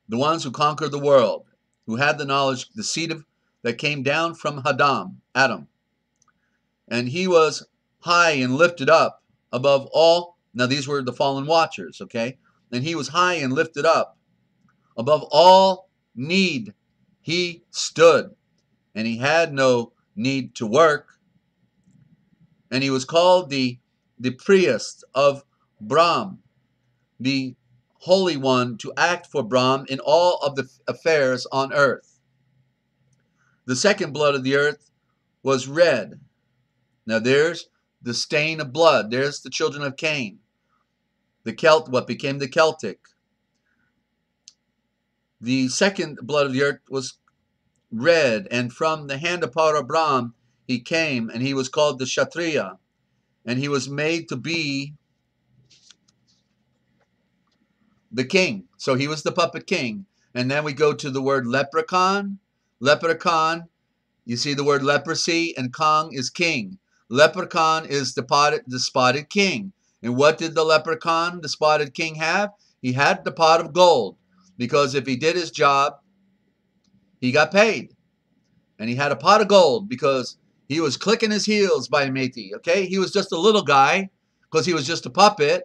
The ones who conquered the world, who had the knowledge, the seed that came down from Adam. And he was high and lifted up above all. Now these were the fallen watchers, okay? And he was high and lifted up above all need. He stood. And he had no need to work. And he was called the priest of Brahm, the Holy One to act for Brahm in all of the affairs on earth. The second blood of the earth was red. Now there's the stain of blood. There's the children of Cain. What became the Celtic. The second blood of the earth was red, and from the hand of Parabrahm he came, and he was called the Kshatriya, and he was made to be the king. So he was the puppet king. And then we go to the word leprechaun. Leprechaun, you see the word leprosy, and Kong is king. Leprechaun is the spotted king. And what did the leprechaun, the spotted king, have? He had the pot of gold, because if he did his job, he got paid. And he had a pot of gold because he was clicking his heels by Métis, okay? He was just a little guy because he was just a puppet.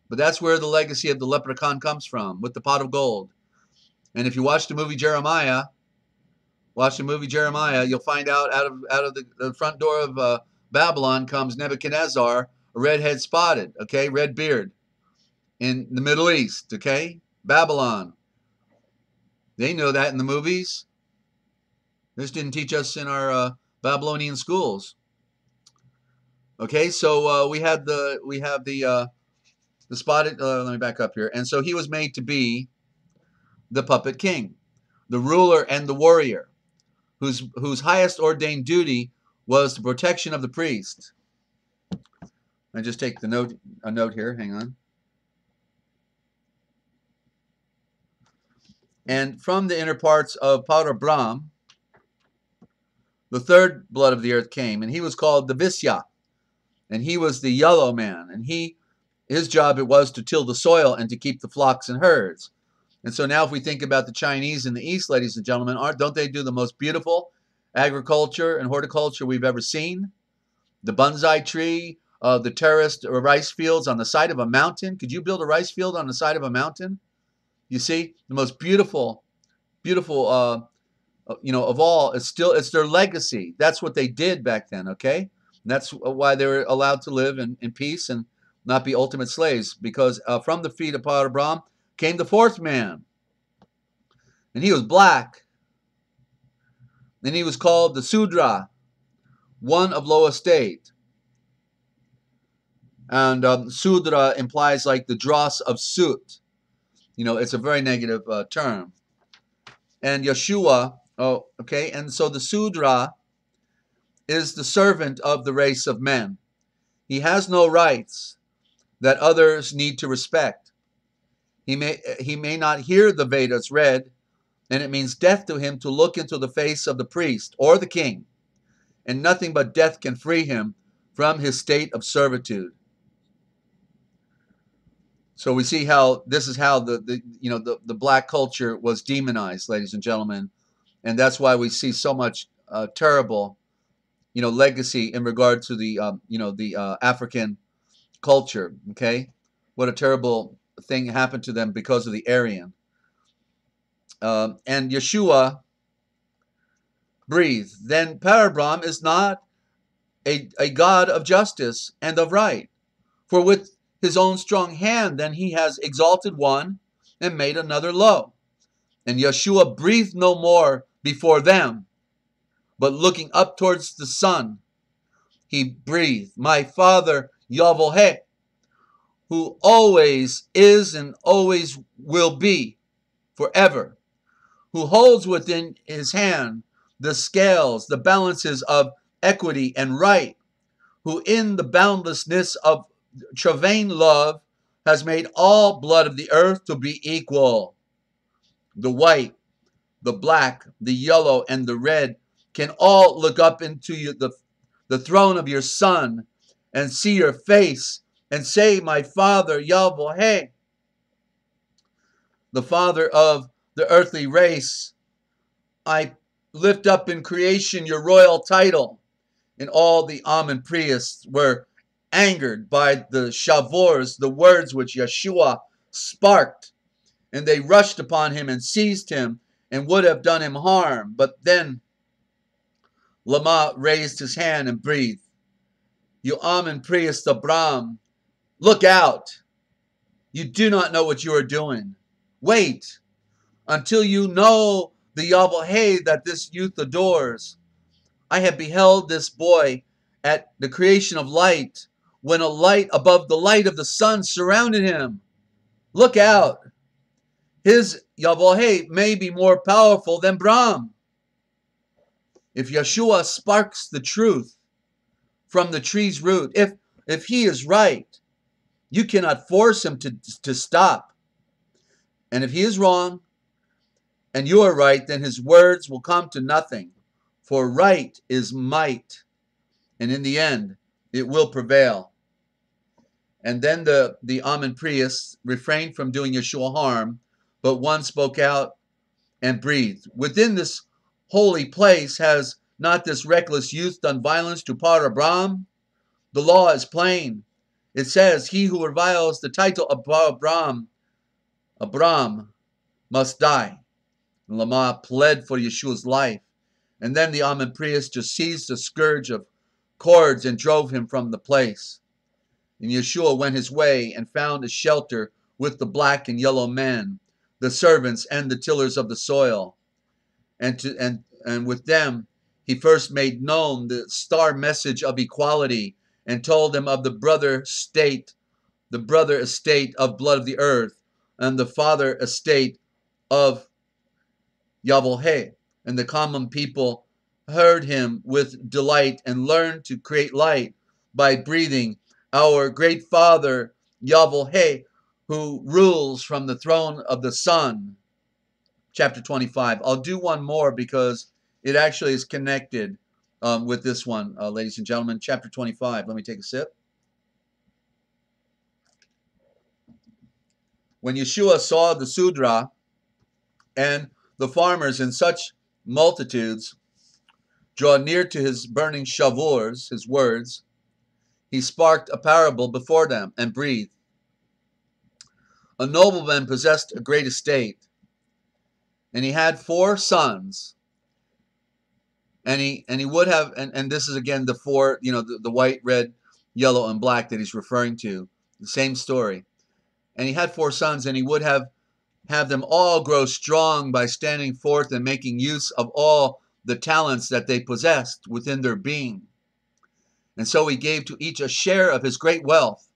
But that's where the legacy of the leprechaun comes from, with the pot of gold. And if you watch the movie Jeremiah, you'll find out of the front door Babylon comes Nebuchadnezzar, a redhead spotted, okay, red beard, in the Middle East, okay, Babylon. They know that in the movies. This didn't teach us in our Babylonian schools. Okay, so we have the spotted. Let me back up here. And so he was made to be the puppet king, the ruler and the warrior, whose highest ordained duty was the protection of the priest. I just take a note here. Hang on. And from the inner parts of Parabrahm, the third blood of the earth came, and he was called the Visya, and he was the yellow man, and his job it was to till the soil and to keep the flocks and herds. And so now if we think about the Chinese in the East, ladies and gentlemen, don't they do the most beautiful agriculture and horticulture we've ever seen? The bonsai tree, the terraced rice fields on the side of a mountain. Could you build a rice field on the side of a mountain? You see, the most beautiful, of all, it's their legacy. That's what they did back then, okay? And that's why they were allowed to live in peace and not be ultimate slaves, because from the feet of Parabrahm came the fourth man. And he was black. And he was called the Sudra, one of low estate. And Sudra implies like the dross of soot. It's a very negative term. And Yeshua, and so the Sudra is the servant of the race of men. He has no rights that others need to respect. He may not hear the Vedas read, and it means death to him to look into the face of the priest or the king, and nothing but death can free him from his state of servitude. So we see how this is how the black culture was demonized, ladies and gentlemen, and that's why we see so much terrible, legacy in regard to the African culture. Okay, what a terrible thing happened to them because of the Aryan. And Yeshua breathed. Then Parabrahm is not a God of justice and of right, for with his own strong hand then he has exalted one and made another low. And Yeshua breathed no more before them, but looking up towards the sun, he breathed, my Father Yahweh, who always is and always will be forever, who holds within his hand the scales, the balances of equity and right, who in the boundlessness of Travain love has made all blood of the earth to be equal. The white, the black, the yellow, and the red can all look up into the throne of your Son and see your face and say, my Father Yahweh, the Father of the earthly race. I lift up in creation your royal title. And all the Amen priests were angered by the shavors, the words which Yeshua sparked. And they rushed upon him and seized him and would have done him harm. But then Lama raised his hand and breathed, you Amen priest Abraham, look out. You do not know what you are doing. Wait until you know the Yahweh that this youth adores. I have beheld this boy at the creation of light, when a light above the light of the sun surrounded him. Look out. His Yahweh may be more powerful than Brahm. If Yeshua sparks the truth from the tree's root, if he is right, you cannot force him to stop. And if he is wrong and you are right, then his words will come to nothing. For right is might, and in the end, it will prevail. And then the Amen priests refrained from doing Yeshua harm, but one spoke out and breathed. Within this holy place has not this reckless youth done violence to Parabrahm? The law is plain. It says, he who reviles the title of Parabrahm, Abram, must die. And Lama pled for Yeshua's life. And then the Amen priest just seized the scourge of cords and drove him from the place. And Yeshua went his way and found a shelter with the black and yellow men, the servants and the tillers of the soil. And with them he first made known the star message of equality and told them of the brother estate of blood of the earth and the father estate of Yahweh. And the common people heard him with delight and learned to create light by breathing, our great Father Yahweh, who rules from the throne of the sun. Chapter 25. I'll do one more because it actually is connected with this one, ladies and gentlemen. Chapter 25. Let me take a sip. When Yeshua saw the Sudra and the farmers in such multitudes draw near to his burning shavurs, his words, he sparked a parable before them and breathed. A nobleman possessed a great estate, and he had 4 sons. And he would have, and this is again the 4, the white, red, yellow, and black that he's referring to, the same story. And he had 4 sons, and he would have them all grow strong by standing forth and making use of all the talents that they possessed within their being. And so he gave to each a share of his great wealth,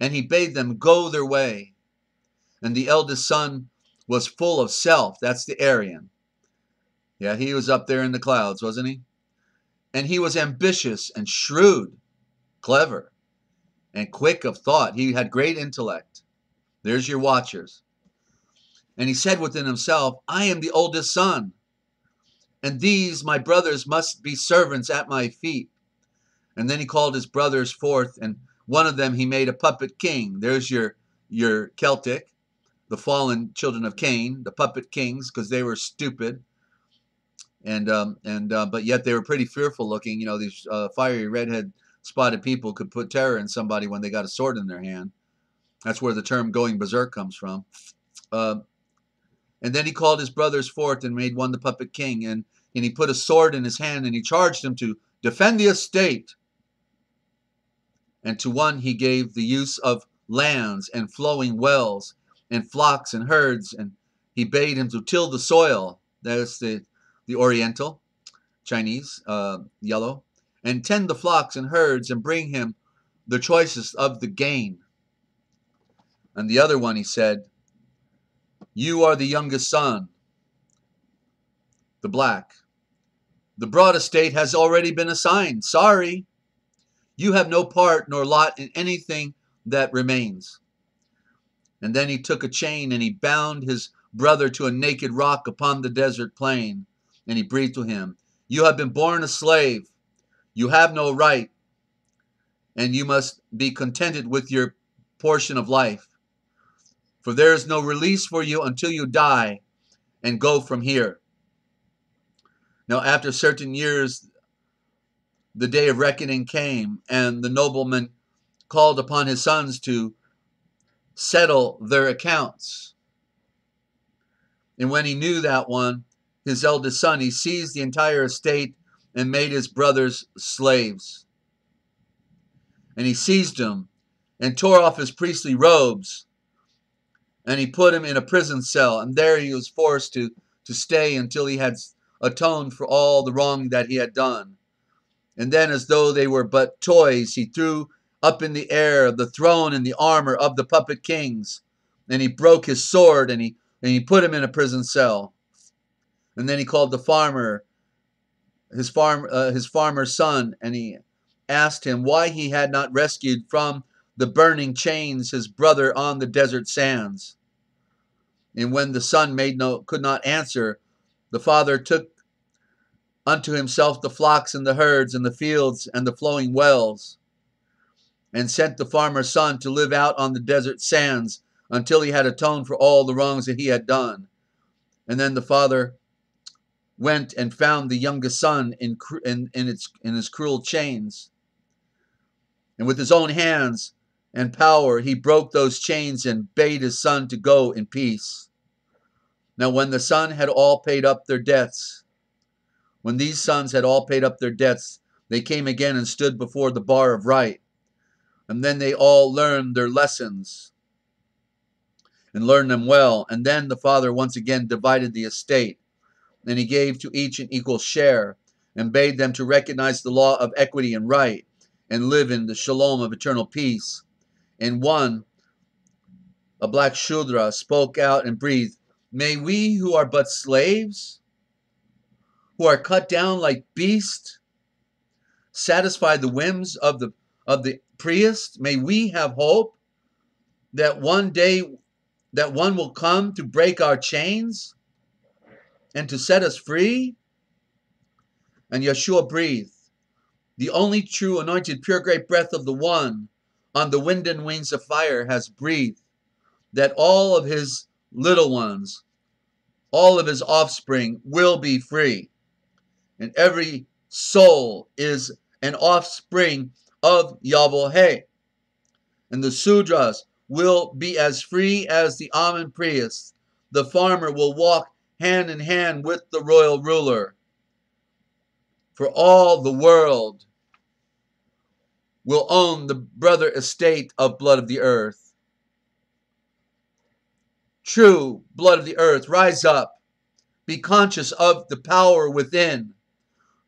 and he bade them go their way. And the eldest son was full of self. That's the Aryan. Yeah, he was up there in the clouds, wasn't he? And he was ambitious and shrewd, clever, and quick of thought. He had great intellect. There's your watchers. And he said within himself, I am the oldest son, and these my brothers must be servants at my feet. And then he called his brothers forth, and one of them he made a puppet king. There's your Celtic, the fallen children of Cain, the puppet kings, because they were stupid, but yet they were pretty fearful looking. These fiery redhead spotted people could put terror in somebody when they got a sword in their hand. That's where the term going berserk comes from. And then he called his brothers forth and made one the puppet king, and he put a sword in his hand, and he charged him to defend the estate. And to one he gave the use of lands and flowing wells and flocks and herds, and he bade him to till the soil. That's the Oriental, Chinese, yellow, and tend the flocks and herds and bring him the choicest of the gain. And the other one he said, you are the youngest son, the black. The broad estate has already been assigned. Sorry. You have no part nor lot in anything that remains. And then he took a chain and he bound his brother to a naked rock upon the desert plain. And he breathed to him, you have been born a slave. You have no right. And you must be contented with your portion of life. For there is no release for you until you die and go from here. Now, after certain years, the day of reckoning came, and the nobleman called upon his sons to settle their accounts. And when he knew that one, his eldest son, he seized the entire estate and made his brothers slaves. And he seized him and tore off his priestly robes, and he put him in a prison cell, and there he was forced to stay until he had atoned for all the wrong that he had done. And then, as though they were but toys, he threw up in the air the throne and the armor of the puppet kings, and he broke his sword, and he put him in a prison cell. And then he called the farmer, his farmer's son, and he asked him why he had not rescued from the burning chains his brother on the desert sands. And when the son could not answer, the father took unto himself the flocks and the herds and the fields and the flowing wells, and sent the farmer's son to live out on the desert sands until he had atoned for all the wrongs that he had done. And then the father went and found the youngest son in his cruel chains, and with his own hands and power he broke those chains and bade his son to go in peace. Now when the son had all paid up their debts, when these sons had all paid up their debts, They came again and stood before the bar of right. And then they all learned their lessons and learned them well. And then the father once again divided the estate. And he gave to each an equal share and bade them to recognize the law of equity and right and live in the shalom of eternal peace. And one, a black Shudra, spoke out and breathed, "May we who are but slaves, who are cut down like beasts, satisfy the whims of the priest. May we have hope that one day that one will come to break our chains and to set us free." And Yeshua breathed, "The only true anointed pure great breath of the one on the wind and wings of fire has breathed that all of his little ones, all of his offspring will be free. And every soul is an offspring of Yahweh. And the Sudras will be as free as the almond priests. The farmer will walk hand in hand with the royal ruler. For all the world will own the brother estate of blood of the earth. True blood of the earth, rise up. Be conscious of the power within.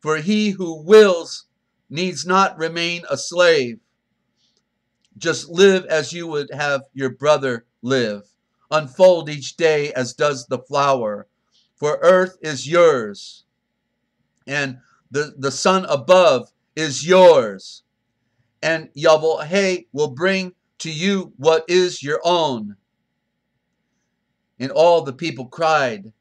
For he who wills needs not remain a slave. Just live as you would have your brother live. Unfold each day as does the flower. For earth is yours. And the sun above is yours. And Yahweh will bring to you what is your own. And all the people cried,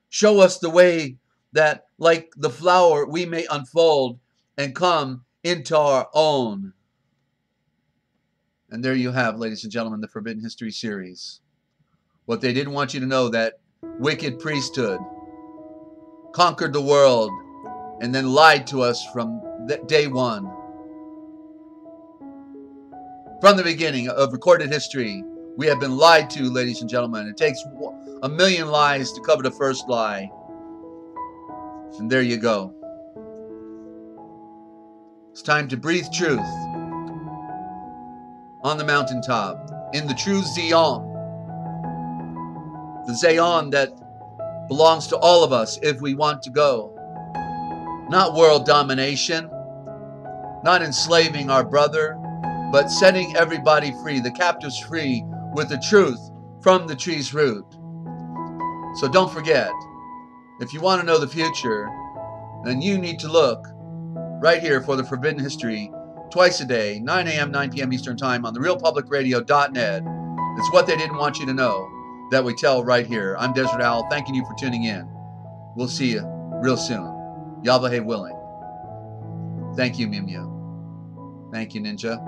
"Show us the way that, like the flower, we may unfold and come into our own." And there you have, ladies and gentlemen, the Forbidden History series. What they didn't want you to know, that wicked priesthood conquered the world and then lied to us from day one. From the beginning of recorded history, we have been lied to, ladies and gentlemen. It takes a million lies to cover the first lie. And there you go. It's time to breathe truth on the mountaintop, in the true Zion. The Zion that belongs to all of us if we want to go. Not world domination, not enslaving our brother, but setting everybody free, the captives free, with the truth from the tree's root. So don't forget, if you want to know the future, then you need to look right here for the Forbidden History, twice a day, 9 a.m., 9 p.m. Eastern Time on the realpublicradio.net. It's what they didn't want you to know that we tell right here. I'm Desert Owl, thanking you for tuning in. We'll see you real soon. Yahweh willing. Thank you, Mew Mew. Thank you, Ninja.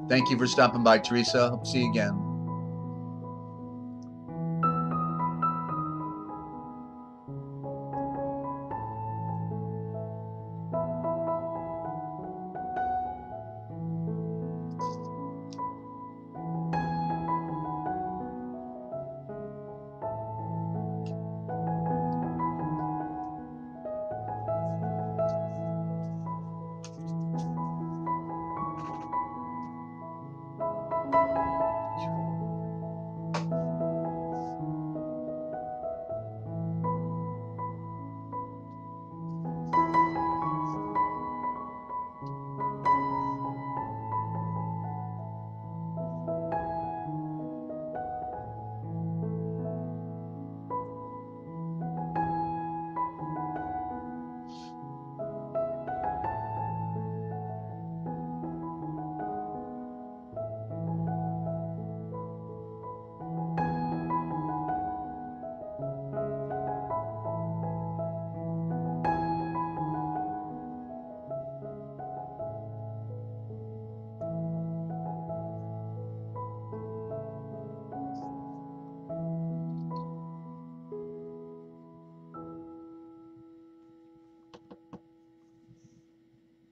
Thank you for stopping by, Teresa. Hope to see you again.